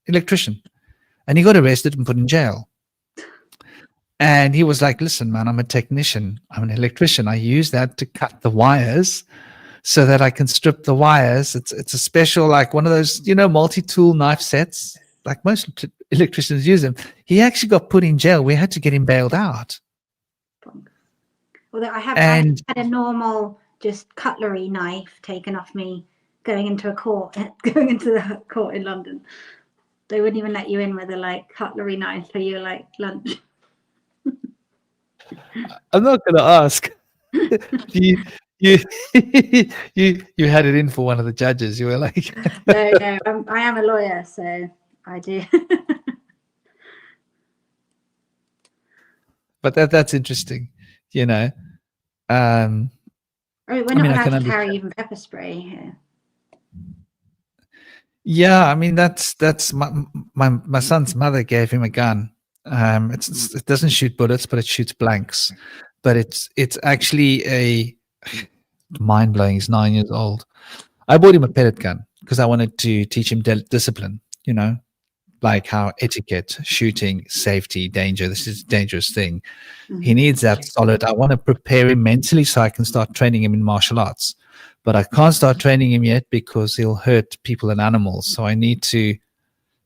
electrician. And he got arrested and put in jail. And he was like, listen, man, I'm a technician. I'm an electrician. I use that to cut the wires so that I can strip the wires. It's a special, like one of those, multi-tool knife sets. Like most electricians use them. He actually got put in jail. We had to get him bailed out. Although I had a normal, just cutlery knife taken off me going into the court in London. They wouldn't even let you in with a cutlery knife for your lunch. I'm not going to ask. you had it in for one of the judges. You were like, no, I am a lawyer, so I do. But that's interesting, we're not allowed to carry even pepper spray here. Yeah, I mean that's my son's mother gave him a gun. It doesn't shoot bullets, but it shoots blanks. But it's actually a mind blowing. He's 9 years old. I bought him a pellet gun because I wanted to teach him discipline, like how etiquette, shooting, safety, danger. This is a dangerous thing. He needs that solid. I want to prepare him mentally so I can start training him in martial arts. But I can't start training him yet because he'll hurt people and animals. So I need to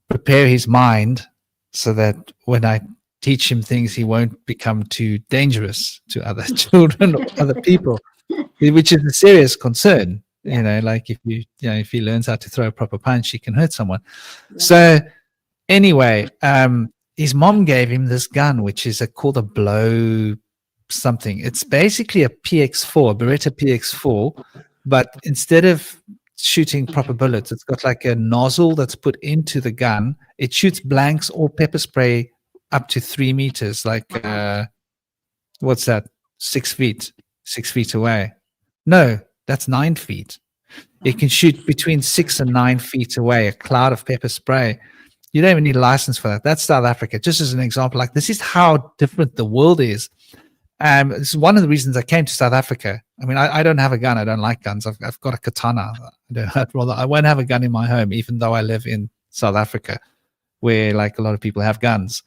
prepare his mind so that when I teach him things, he won't become too dangerous to other children or other people, which is a serious concern. Like if if he learns how to throw a proper punch, he can hurt someone. So anyway, his mom gave him this gun, which is called a blow something. It's basically a PX4, a Beretta PX4, but instead of shooting proper bullets, it's got like a nozzle that's put into the gun. It shoots blanks or pepper spray up to 3 meters, like what's that? 6 feet away. No, that's 9 feet. It can shoot between 6 and 9 feet away, a cloud of pepper spray. You don't even need a license for that. That's South Africa. Just as an example, like this is how different the world is. This is one of the reasons I came to South Africa. I mean, I don't have a gun. I don't like guns. I've got a katana. I won't have a gun in my home, even though I live in South Africa, where like a lot of people have guns.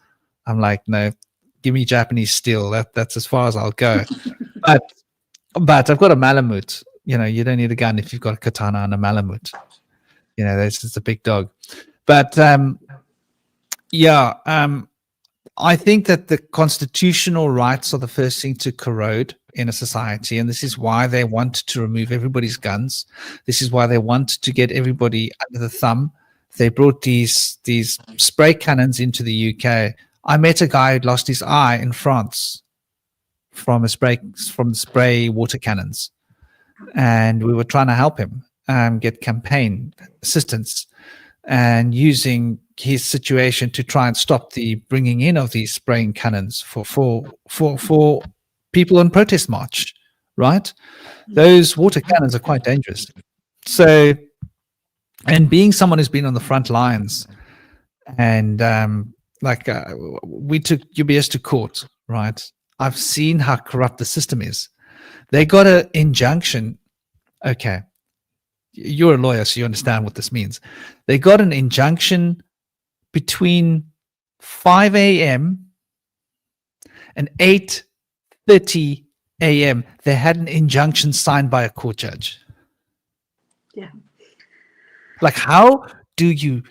I'm like, no, give me Japanese steel. That's as far as I'll go. But I've got a Malamute. You don't need a gun if you've got a katana and a Malamute. This is a big dog. But I think that the constitutional rights are the first thing to corrode in a society, and this is why they want to remove everybody's guns. This is why they want to get everybody under the thumb. They brought these spray cannons into the UK. I met a guy who lost his eye in France from the spray water cannons, and we were trying to help him get campaign assistance and using his situation to try and stop the bringing in of these spraying cannons for people on protest march, right? Those water cannons are quite dangerous. So, and being someone who's been on the front lines, and we took UBS to court, right? I've seen how corrupt the system is. They got an injunction. Okay, you're a lawyer, so you understand what this means. They got an injunction between 5 a.m. and 8:30 a.m. They had an injunction signed by a court judge. Yeah. Like, how do you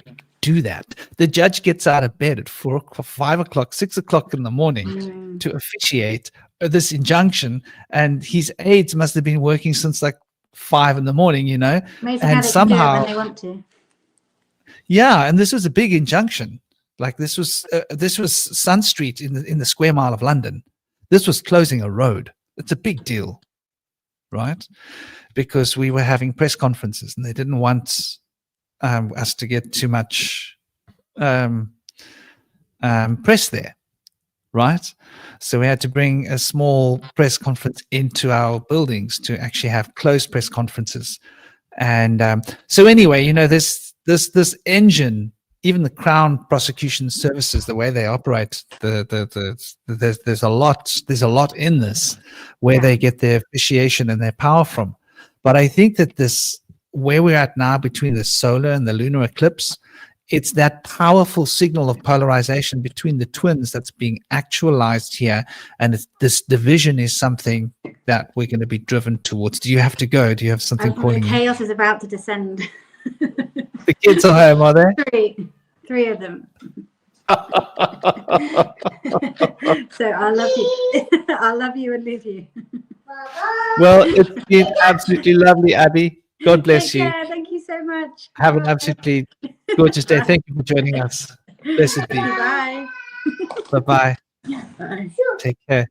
do that? The judge gets out of bed at 4 o'clock, 5 o'clock, 6 o'clock in the morning to officiate this injunction, and his aides must have been working since like 5 in the morning, Amazing how and they somehow can do it when they want to. Yeah, and this was a big injunction. Like this was Sun Street in the square mile of London. This was closing a road. It's a big deal, right? Because we were having press conferences, and they didn't want us to get too much press there, right? So we had to bring a small press conference into our buildings to actually have closed press conferences. And so anyway, this engine, even the Crown Prosecution Services, the way they operate, there's a lot in this where they get their officiation and their power from. But I think that where we're at now between the solar and the lunar eclipse, it's that powerful signal of polarization between the twins that's being actualized here. And this division is something that we're going to be driven towards. Do you have to go? Do you have something calling you? Chaos is about to descend. The kids are home, are they? Three of them. So I'll love you. I'll love you and leave you. Well, it's been absolutely lovely, Abby. God bless Take you. care. Thank you so much. Have an absolutely gorgeous day. Thank you for joining us. Blessed be. Bye. Bye-bye. Bye. Take care.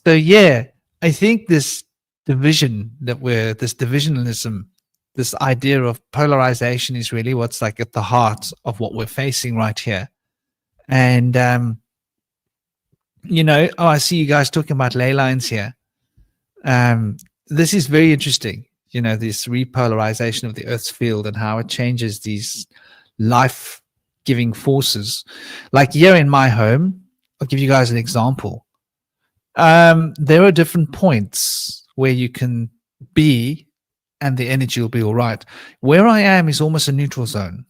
So yeah, I think this divisionalism, this idea of polarization is really what's like at the heart of what we're facing right here. And I see you guys talking about ley lines here. This is very interesting, this repolarization of the Earth's field and how it changes these life-giving forces. Like here in my home, I'll give you guys an example. There are different points where you can be and the energy will be all right. Where I am is almost a neutral zone.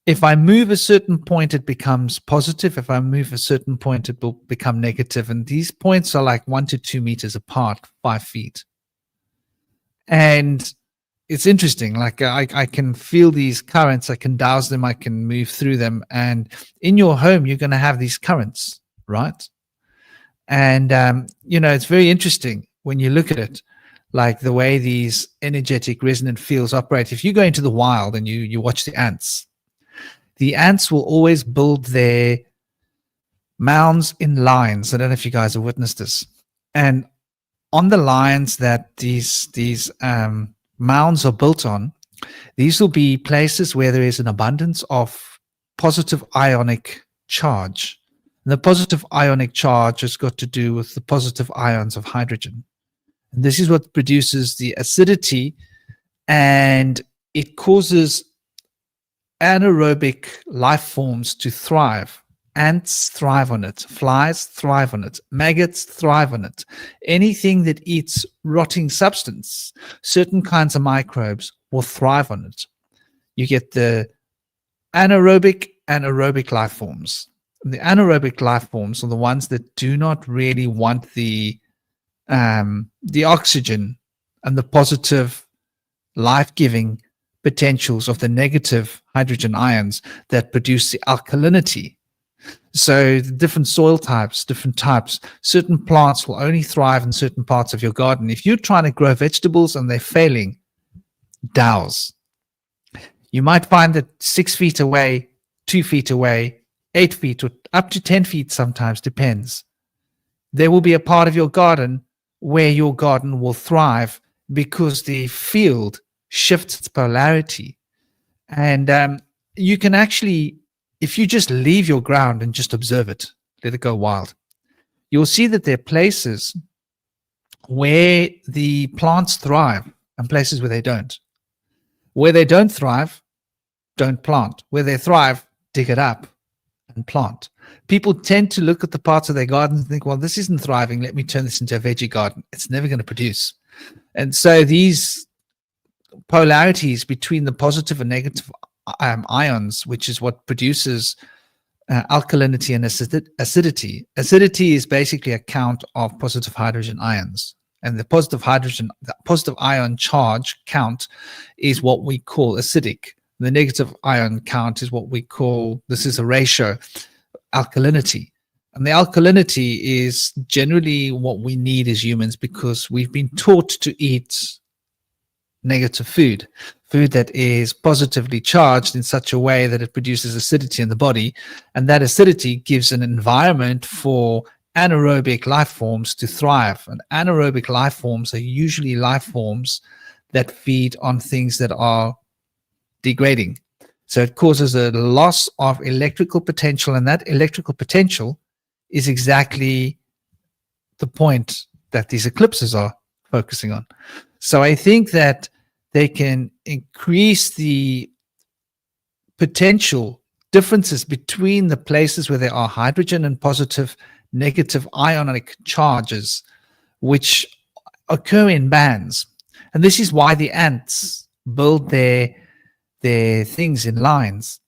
If I move a certain point, it becomes positive. If I move a certain point, it will become negative. And these points are like 1 to 2 meters apart, 5 feet. And it's interesting. Like I can feel these currents. I can douse them. I can move through them. And in your home, you're going to have these currents, right? And, it's very interesting when you look at it, like the way these energetic resonant fields operate. If you go into the wild and you watch the ants will always build their mounds in lines. I don't know if you guys have witnessed this. And on the lines that these mounds are built on, these will be places where there is an abundance of positive ionic charge. And the positive ionic charge has got to do with the positive ions of hydrogen. And this is what produces the acidity, and it causes anaerobic life forms to thrive. Ants thrive on it. Flies thrive on it. Maggots thrive on it. Anything that eats rotting substance, certain kinds of microbes will thrive on it. You get the anaerobic and aerobic life forms. And the anaerobic life forms are the ones that do not really want the oxygen and the positive life-giving potentials of the negative hydrogen ions that produce the alkalinity. So the different soil types, different types, certain plants will only thrive in certain parts of your garden. If you're trying to grow vegetables and they're failing, douse. You might find that 6 feet away, 2 feet away, 8 feet, or up to 10 feet sometimes, depends. There will be a part of your garden where your garden will thrive because the field shifts its polarity. And you can actually, if you just leave your ground and just observe it, let it go wild, you'll see that there are places where the plants thrive and places where they don't. Where they don't thrive, don't plant. Where they thrive, dig it up and plant. People tend to look at the parts of their garden and think, well, this isn't thriving. Let me turn this into a veggie garden. It's never going to produce. And so these polarities between the positive and negative ions, which is what produces alkalinity and acidity. Acidity is basically a count of positive hydrogen ions. And the positive ion charge count is what we call acidic. The negative ion count is what we call, this is a ratio, alkalinity. And the alkalinity is generally what we need as humans because we've been taught to eat negative food that is positively charged in such a way that it produces acidity in the body. And that acidity gives an environment for anaerobic life forms to thrive. And anaerobic life forms are usually life forms that feed on things that are degrading. So it causes a loss of electrical potential, and that electrical potential is exactly the point that these eclipses are focusing on. So I think that they can increase the potential differences between the places where there are hydrogen and positive, negative ionic charges, which occur in bands. And this is why the ants build their things in lines.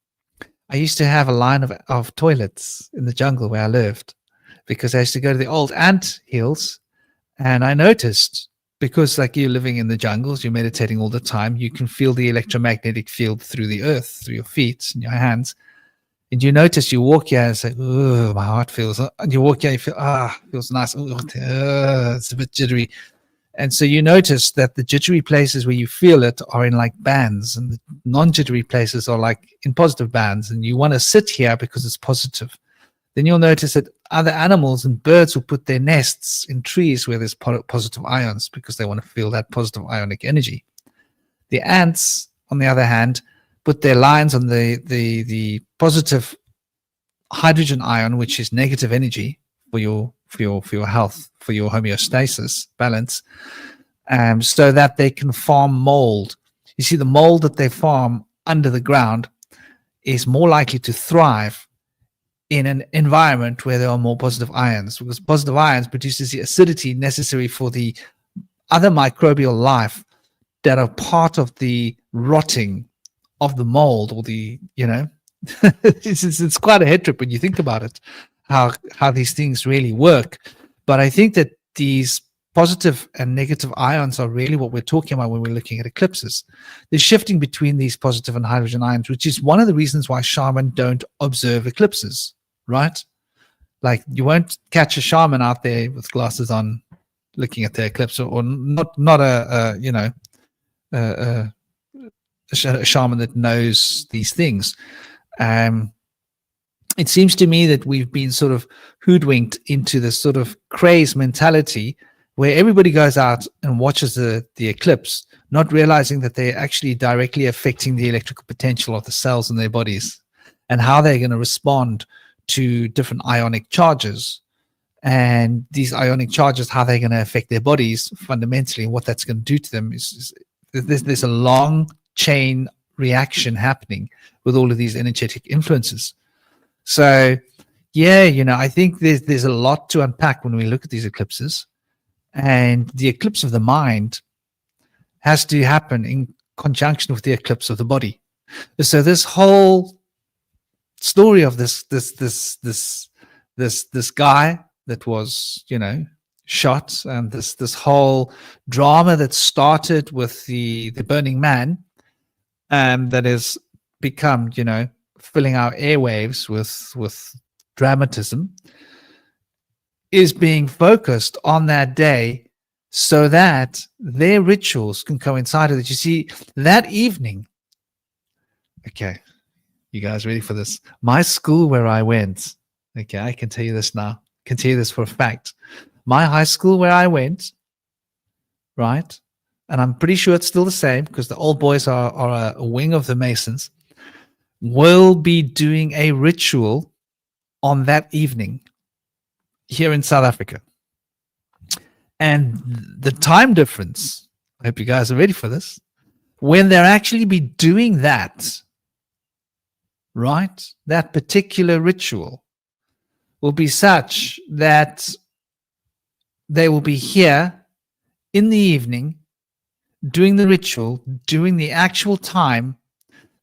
I used to have a line of toilets in the jungle where I lived because I used to go to the old ant hills, and I noticed, because like you're living in the jungles, you're meditating all the time, you can feel the electromagnetic field through the earth, through your feet and your hands. And you notice you walk here and say, oh, my heart feels, and you walk here, you feel, feels nice. It's a bit jittery. And so you notice that the jittery places where you feel it are in like bands, and the non-jittery places are like in positive bands. And you want to sit here because it's positive. Then you'll notice that other animals and birds will put their nests in trees where there's positive ions because they want to feel that positive ionic energy. The ants, on the other hand, put their lines on the positive hydrogen ion, which is negative energy for your health, for your homeostasis balance, so that they can farm mold. You see, the mold that they farm under the ground is more likely to thrive in an environment where there are more positive ions, because positive ions produces the acidity necessary for the other microbial life that are part of the rotting of the mold, or the, it's quite a head trip when you think about it, how these things really work. But I think that these positive and negative ions are really what we're talking about when we're looking at eclipses. The shifting between these positive and hydrogen ions, which is one of the reasons why shaman don't observe eclipses, right? Like, you won't catch a shaman out there with glasses on looking at the eclipse, or not a shaman that knows these things. It seems to me that we've been sort of hoodwinked into this sort of craze mentality where everybody goes out and watches the eclipse, not realizing that they're actually directly affecting the electrical potential of the cells in their bodies and how they're going to respond to different ionic charges. And these ionic charges, how they're going to affect their bodies fundamentally, and what that's going to do to them is there's a long chain reaction happening with all of these energetic influences. So, yeah, I think there's a lot to unpack when we look at these eclipses. And the eclipse of the mind has to happen in conjunction with the eclipse of the body. So this whole story of this guy that was, shot, and this whole drama that started with the Burning Man, that has become, filling our airwaves with dramatism, is being focused on that day so that their rituals can coincide with it. You see, that evening, okay, you guys ready for this? My school where I went, okay, I can tell you this now, I can tell you this for a fact. My high school where I went, right, and I'm pretty sure it's still the same because the old boys are a wing of the Masons, will be doing a ritual on that evening here in South Africa. And the time difference, I hope you guys are ready for this, when they'll actually be doing that, right, that particular ritual will be such that they will be here in the evening doing the ritual, doing the actual time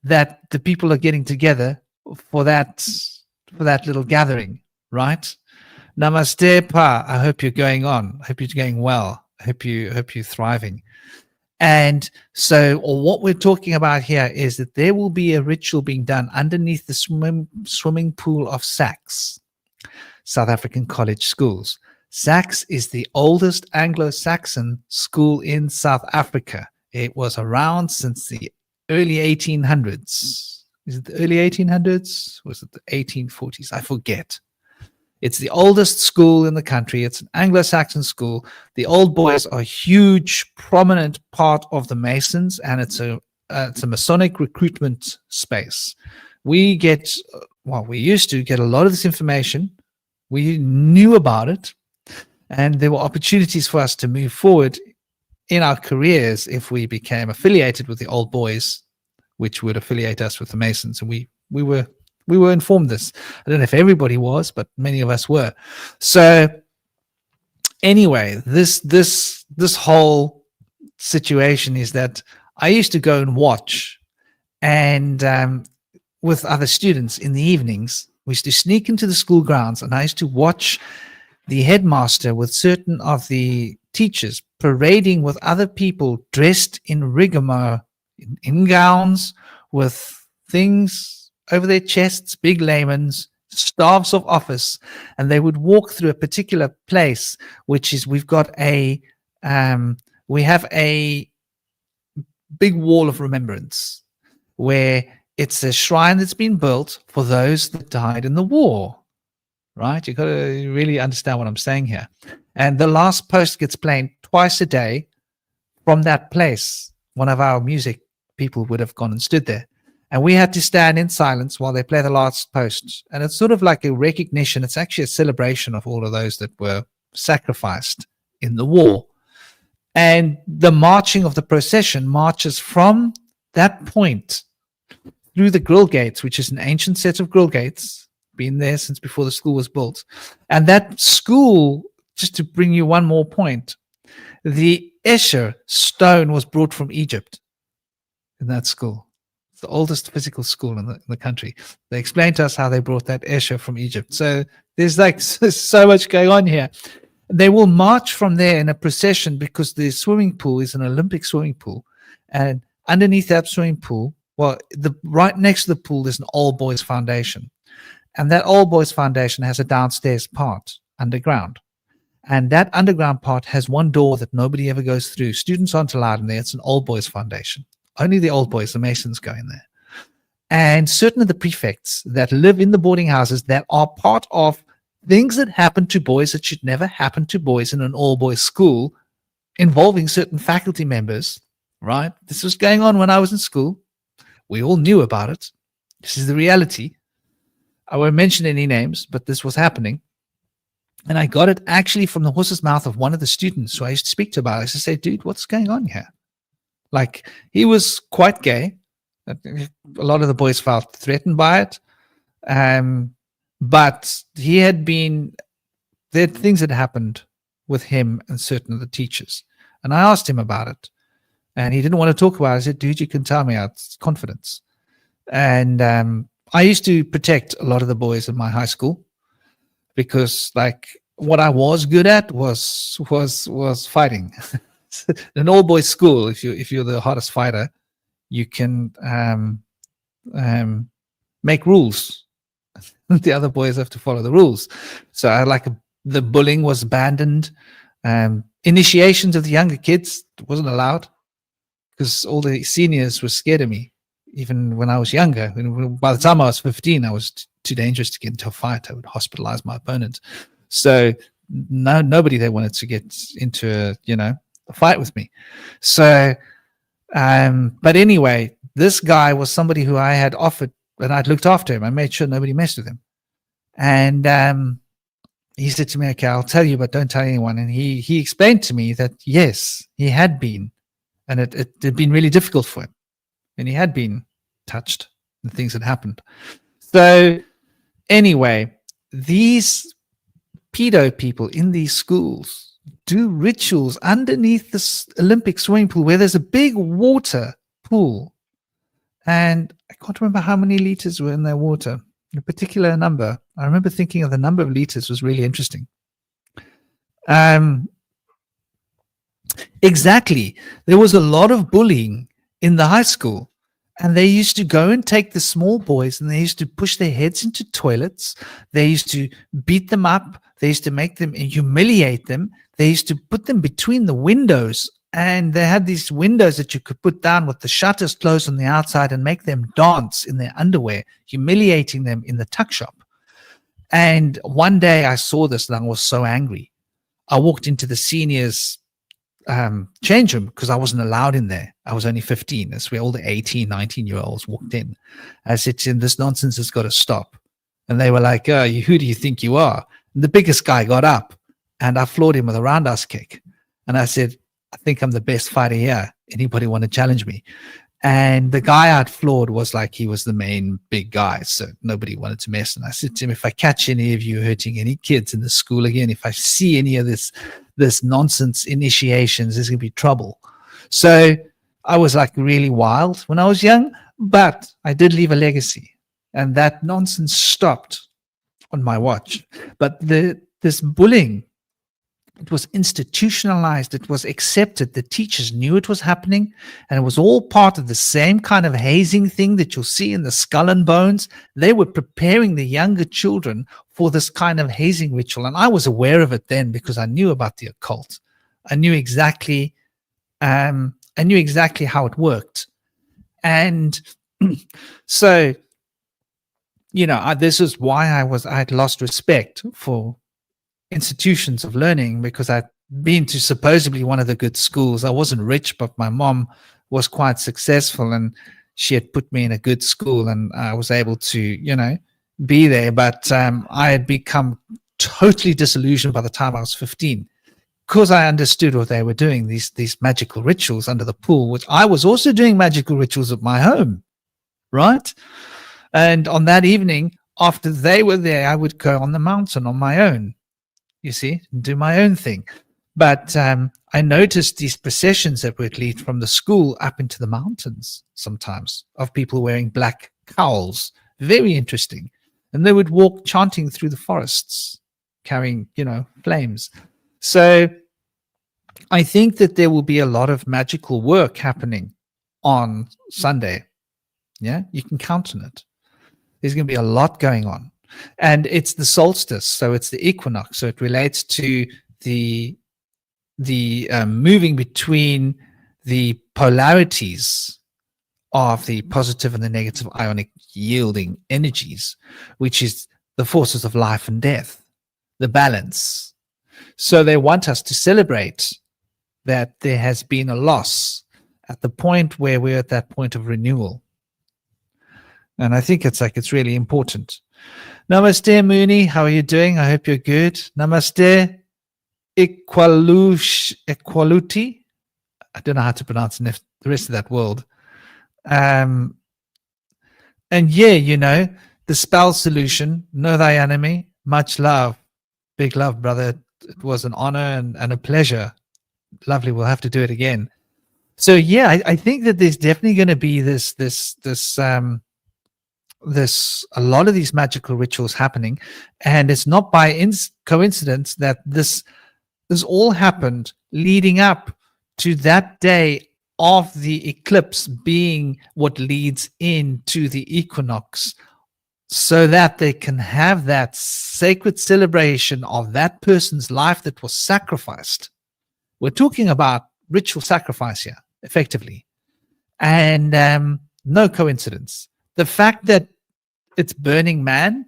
that the people are getting together for that little gathering, right? Namaste, Pa. I hope you're going on. I hope you're going well. I hope you're thriving. And so, what we're talking about here is that there will be a ritual being done underneath the swimming pool of SACS, South African College Schools. SACS is the oldest Anglo-Saxon school in South Africa. It was around since the early 1800s. Is it the early 1800s? Was it the 1840s? I forget. It's the oldest school in the country. It's an Anglo-Saxon school. The old boys are a huge, prominent part of the Masons, and it's a Masonic recruitment space. We used to get a lot of this information. We knew about it, and there were opportunities for us to move forward in our careers if we became affiliated with the old boys, which would affiliate us with the Masons. And we were informed this. I don't know if everybody was, but many of us were. So anyway, this whole situation is that I used to go and watch, and with other students in the evenings, we used to sneak into the school grounds, and I used to watch the headmaster with certain of the teachers parading with other people dressed in rigmarole, in gowns with things over their chests, big lamens, staffs of office, and they would walk through a particular place, which is, we have a big wall of remembrance where it's a shrine that's been built for those that died in the war, right? You've got to really understand what I'm saying here. And the last post gets played twice a day from that place. One of our music people would have gone and stood there, and we had to stand in silence while they play the last post. And it's sort of like a recognition. It's actually a celebration of all of those that were sacrificed in the war. And the marching of the procession marches from that point through the grill gates, which is an ancient set of grill gates, been there since before the school was built. And that school, just to bring you one more point, The Escher stone was brought from Egypt in that school. It's the oldest physical school in the country. They explained to us how they brought that Escher from Egypt. So there's like so much going on here. They will march from there in a procession because the swimming pool is an Olympic swimming pool. And underneath that swimming pool, well, right next to the pool, there's an old boys foundation. And that old boys foundation has a downstairs part underground. And that underground part has one door that nobody ever goes through. Students aren't allowed in there. It's an old boys foundation. Only the old boys, the Masons, go in there. And certain of the prefects that live in the boarding houses that are part of things that happen to boys that should never happen to boys in an all-boys school involving certain faculty members, right? This was going on when I was in school. We all knew about it. This is the reality. I won't mention any names, but this was happening. And I got it actually from the horse's mouth of one of the students who I used to speak to about it. I used to say, dude, what's going on here? Like, he was quite gay. A lot of the boys felt threatened by it. But he had been, there things had happened with him and certain of the teachers. And I asked him about it. And he didn't want to talk about it. I said, dude, you can tell me. It's confidence. And I used to protect a lot of the boys in my high school because, like, what I was good at was fighting. An all boys school, if you're the hottest fighter, you can make rules. The other boys have to follow the rules. So the bullying was abandoned. Initiations of the younger kids wasn't allowed because all the seniors were scared of me. Even when I was younger, by the time I was 15, I was too dangerous to get into a fight. I would hospitalize my opponent. So nobody there wanted to get into a fight with me. So, but anyway, this guy was somebody who I had offered, and I'd looked after him. I made sure nobody messed with him. And he said to me, okay, I'll tell you, but don't tell anyone. And he explained to me that, yes, he had been, and it had been really difficult for him. And he had been touched and things had happened. So anyway, these pedo people in these schools do rituals underneath this Olympic swimming pool where there's a big water pool. And I can't remember how many liters were in their water, a particular number. I remember thinking of the number of liters was really interesting. Exactly. There was a lot of bullying in the high school, and they used to go and take the small boys and they used to push their heads into toilets. They used to beat them up. They used to make them humiliate them. They used to put them between the windows, and they had these windows that you could put down with the shutters closed on the outside and make them dance in their underwear, humiliating them in the tuck shop. And one day I saw this and I was so angry. I walked into the seniors' change room because I wasn't allowed in there. I was only 15. That's where all the 18, 19-year-olds walked in. I said to them, this nonsense has got to stop. And they were like, oh, who do you think you are? And the biggest guy got up and I floored him with a roundhouse kick. And I said, I think I'm the best fighter here. Anybody want to challenge me? And the guy I'd floored was like, he was the main big guy. So nobody wanted to mess. And I said to him, if I catch any of you hurting any kids in the school again, if I see any of this nonsense initiations, there's going to be trouble. So I was like really wild when I was young, but I did leave a legacy. And that nonsense stopped on my watch. But this bullying, it was institutionalized. It was accepted. The teachers knew it was happening, and it was all part of the same kind of hazing thing that you'll see in the Skull and Bones. They were preparing the younger children for this kind of hazing ritual, and I was aware of it then because I knew about the occult. I knew exactly how it worked, and so this is why I had lost respect for institutions of learning, because I'd been to supposedly one of the good schools. I wasn't rich, but my mom was quite successful and she had put me in a good school and I was able to, be there. But I had become totally disillusioned by the time I was 15 because I understood what they were doing, these magical rituals under the pool, which I was also doing magical rituals at my home, right? And on that evening, after they were there, I would go on the mountain on my own. You see, do my own thing. But I noticed these processions that would lead from the school up into the mountains sometimes, of people wearing black cowls. Very interesting. And they would walk chanting through the forests, carrying, flames. So I think that there will be a lot of magical work happening on Sunday. Yeah, you can count on it. There's going to be a lot going on. And it's the solstice, so it's the equinox. So it relates to the moving between the polarities of the positive and the negative ionic yielding energies, which is the forces of life and death, the balance. So they want us to celebrate that there has been a loss at the point where we're at that point of renewal. And I think it's really important. Namaste, Mooney. How are you doing? I hope you're good. Namaste, Equaluti. I don't know how to pronounce the rest of that word. And yeah, the spell solution, know thy enemy, much love. Big love, brother. It was an honor and a pleasure. Lovely. We'll have to do it again. So yeah, I think that there's definitely going to be this a lot of these magical rituals happening, and it's not by coincidence that this all happened leading up to that day of the eclipse being what leads into the equinox, so that they can have that sacred celebration of that person's life that was sacrificed. We're talking about ritual sacrifice here, effectively. And no coincidence. The fact that it's Burning Man,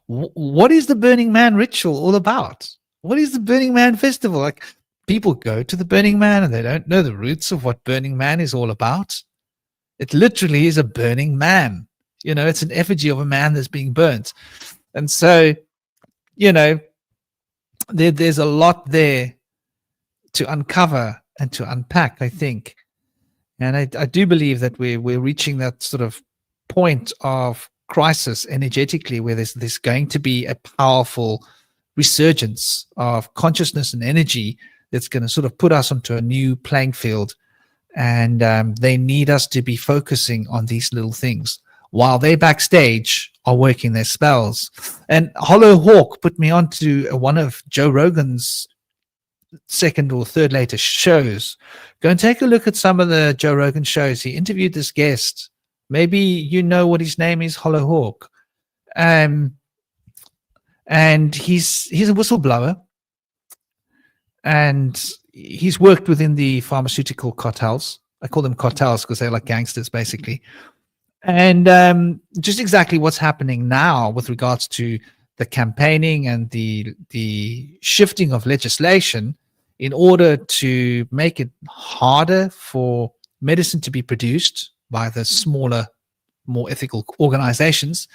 what is the Burning Man ritual all about? What is the Burning Man festival? Like, people go to the Burning Man and they don't know the roots of what Burning Man is all about. It literally is a burning man. It's an effigy of a man that's being burnt. And so, there's a lot there to uncover and to unpack, I think. And I do believe that we're reaching that sort of point of crisis energetically, where there's going to be a powerful resurgence of consciousness and energy that's going to sort of put us onto a new playing field. And they need us to be focusing on these little things while they backstage are working their spells. And Hollow Hawk put me onto one of Joe Rogan's second or third latest shows. Go and take a look at some of the Joe Rogan shows. He interviewed this guest. Maybe you know what his name is, Hollow Hawk. And he's a whistleblower. And he's worked within the pharmaceutical cartels. I call them cartels because they're like gangsters, basically. And just exactly what's happening now with regards to the campaigning and the shifting of legislation in order to make it harder for medicine to be produced by the smaller, more ethical organizations,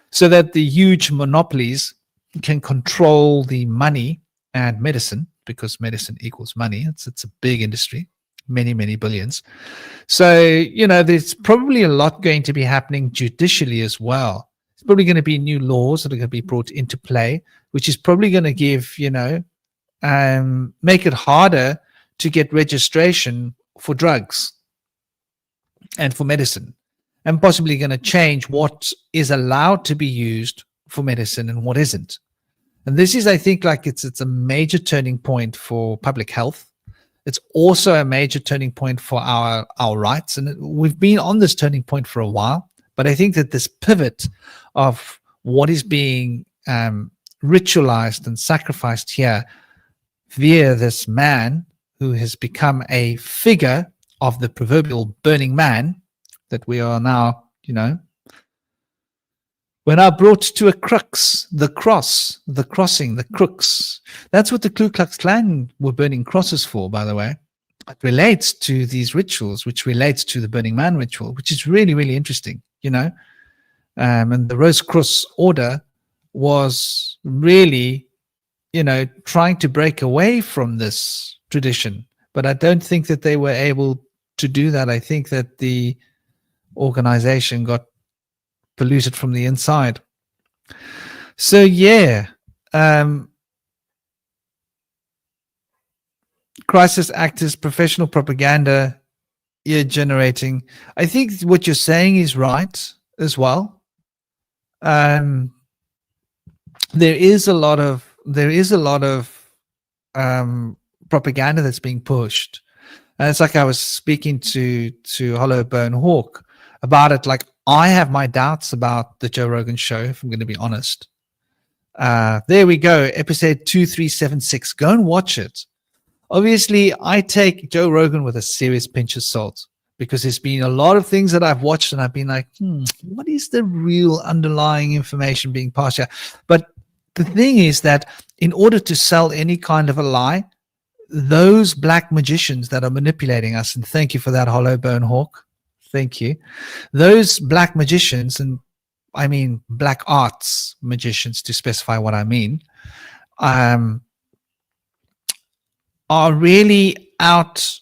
so that the huge monopolies can control the money and medicine, because medicine equals money. It's a big industry, many, many billions. So, there's probably a lot going to be happening judicially as well. There's probably going to be new laws that are going to be brought into play, which is probably going to give, make it harder to get registration for drugs and for medicine, and possibly going to change what is allowed to be used for medicine and what isn't. And this is, I think, like it's a major turning point for public health. It's also a major turning point for our rights. And we've been on this turning point for a while, but I think that this pivot of what is being ritualized and sacrificed here via this man who has become a figure of the proverbial Burning Man, that we are now, we're now brought to a crux, the cross, the crossing, the crux. That's what the Ku Klux Klan were burning crosses for, by the way. It relates to these rituals, which relates to the Burning Man ritual, which is really, really interesting, And the Rose Cross Order was really, trying to break away from this tradition. But I don't think that they were able to do that. I think that the organization got polluted from the inside. So yeah, crisis actors, professional propaganda, ear generating. I think what you're saying is right as well. There is a lot of propaganda that's being pushed, and it's like I was speaking to Hollowbone Hawk about it. Like, I have my doubts about the Joe Rogan show, if I'm going to be honest. There we go, episode 2376. Go and watch it. Obviously, I take Joe Rogan with a serious pinch of salt, because there's been a lot of things that I've watched and I've been like, what is the real underlying information being passed here? But the thing is that in order to sell any kind of a lie, those black magicians that are manipulating us, and thank you for that, Hollowbone Hawk, thank you. Those black magicians, and I mean black arts magicians to specify what I mean, are really out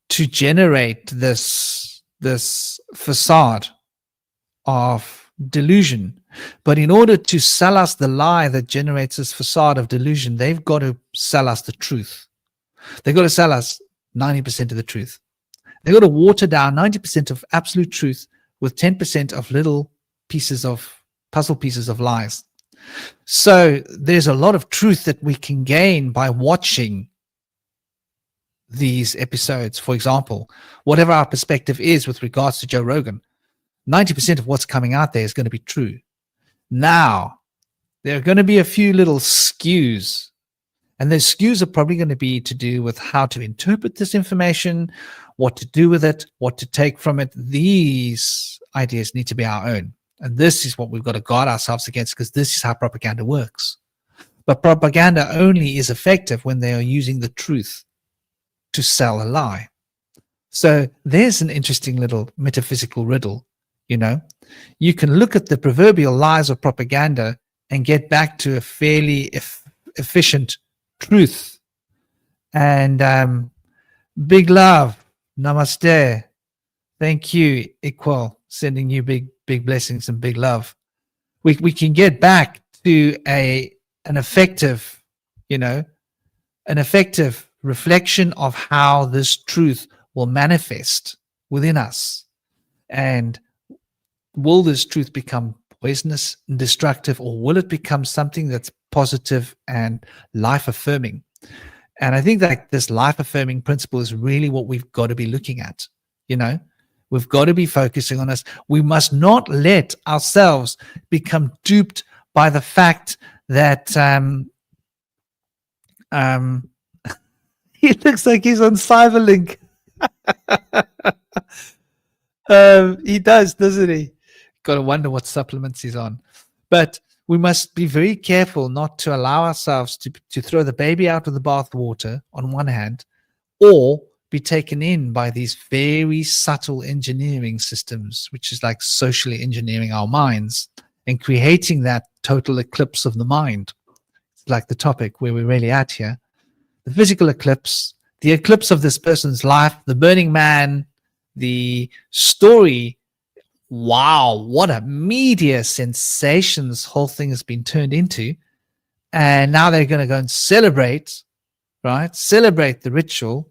to generate this facade of delusion. But in order to sell us the lie that generates this facade of delusion, they've got to sell us the truth. They've got to sell us 90% of the truth. They've got to water down 90% of absolute truth with 10% of little pieces of puzzle pieces of lies. So there's a lot of truth that we can gain by watching these episodes. For example, whatever our perspective is with regards to Joe Rogan, 90% of what's coming out there is going to be true. Now, there are going to be a few little skews, and those skews are probably going to be to do with how to interpret this information, what to do with it, what to take from it. These ideas need to be our own. And this is what we've got to guard ourselves against, because this is how propaganda works. But propaganda only is effective when they are using the truth to sell a lie. So there's an interesting little metaphysical riddle. You can look at the proverbial lies of propaganda and get back to a fairly efficient truth. And big love, namaste, thank you, Equal, sending you big blessings and big love. We can get back to an effective, an effective reflection of how this truth will manifest within us. And will this truth become poisonous and destructive, or will it become something that's positive and life-affirming? And I think that this life-affirming principle is really what we've got to be looking at. We've got to be focusing on this. We must not let ourselves become duped by the fact that he looks like he's on Cyberlink. He does, doesn't he? Got to wonder what supplements he's on. But we must be very careful not to allow ourselves to throw the baby out with the bathwater on one hand, or be taken in by these very subtle engineering systems, which is like socially engineering our minds and creating that total eclipse of the mind. It's like the topic where we're really at here. The physical eclipse, the eclipse of this person's life, the Burning Man, the story. Wow, what a media sensation this whole thing has been turned into. And now they're going to go and celebrate, right? Celebrate the ritual.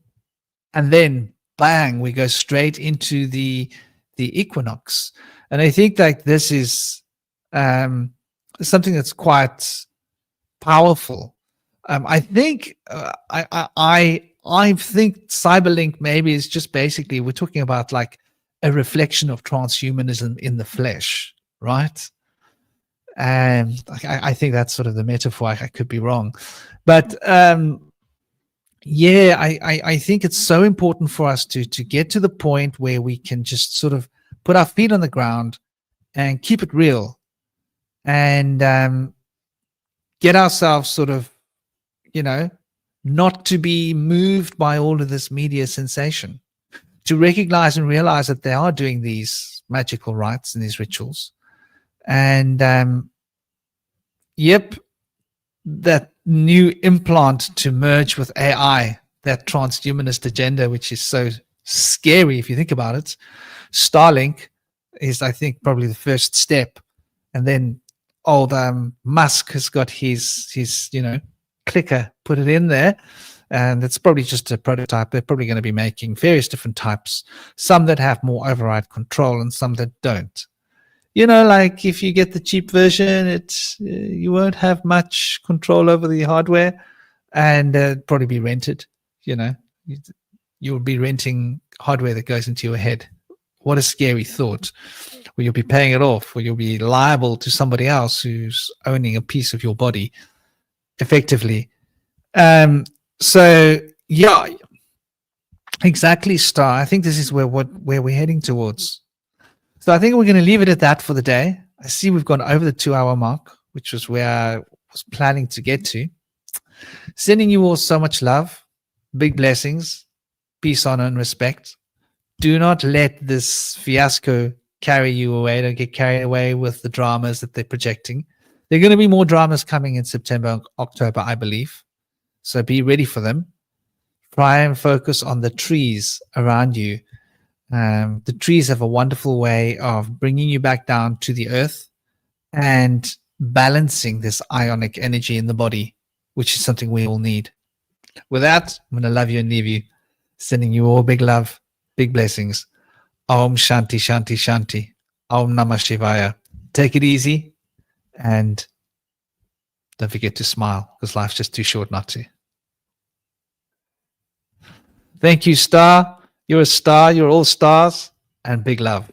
And then, bang, we go straight into the equinox. And I think that this is something that's quite powerful. I think I think Cyberlink maybe is just basically, we're talking about like a reflection of transhumanism in the flesh, right? And I think that's sort of the metaphor. I could be wrong, but yeah, I think it's so important for us to get to the point where we can just sort of put our feet on the ground and keep it real, and get ourselves sort of, not to be moved by all of this media sensation, to recognize and realize that they are doing these magical rites and these rituals. And yep, that new implant to merge with AI, that transhumanist agenda, which is so scary if you think about it. Starlink is, I think, probably the first step. And then old Musk has got his clicker, put it in there. And it's probably just a prototype. They're probably going to be making various different types, some that have more override control and some that don't. You know, like if you get the cheap version, you won't have much control over the hardware, and probably be rented. You know, you'll be renting hardware that goes into your head. What a scary thought. Or you'll be paying it off, or you'll be liable to somebody else who's owning a piece of your body, effectively. So yeah, exactly, Star. I think this is where we're heading towards. So I think we're going to leave it at that for the day. I see we've gone over the 2-hour mark, which was where I was planning to get to. Sending you all so much love, big blessings, peace, honor, and respect. Do not let this fiasco carry you away. Don't get carried away with the dramas that they're projecting. There are going to be more dramas coming in September and October, I believe. So be ready for them. Try and focus on the trees around you. The trees have a wonderful way of bringing you back down to the earth and balancing this ionic energy in the body, which is something we all need. With that, I'm going to love you and leave you. Sending you all big love, big blessings. Om Shanti Shanti Shanti. Om Namah Shivaya. Take it easy and don't forget to smile, because life's just too short not to. Thank you, Star. You're a star. You're all stars. And big love.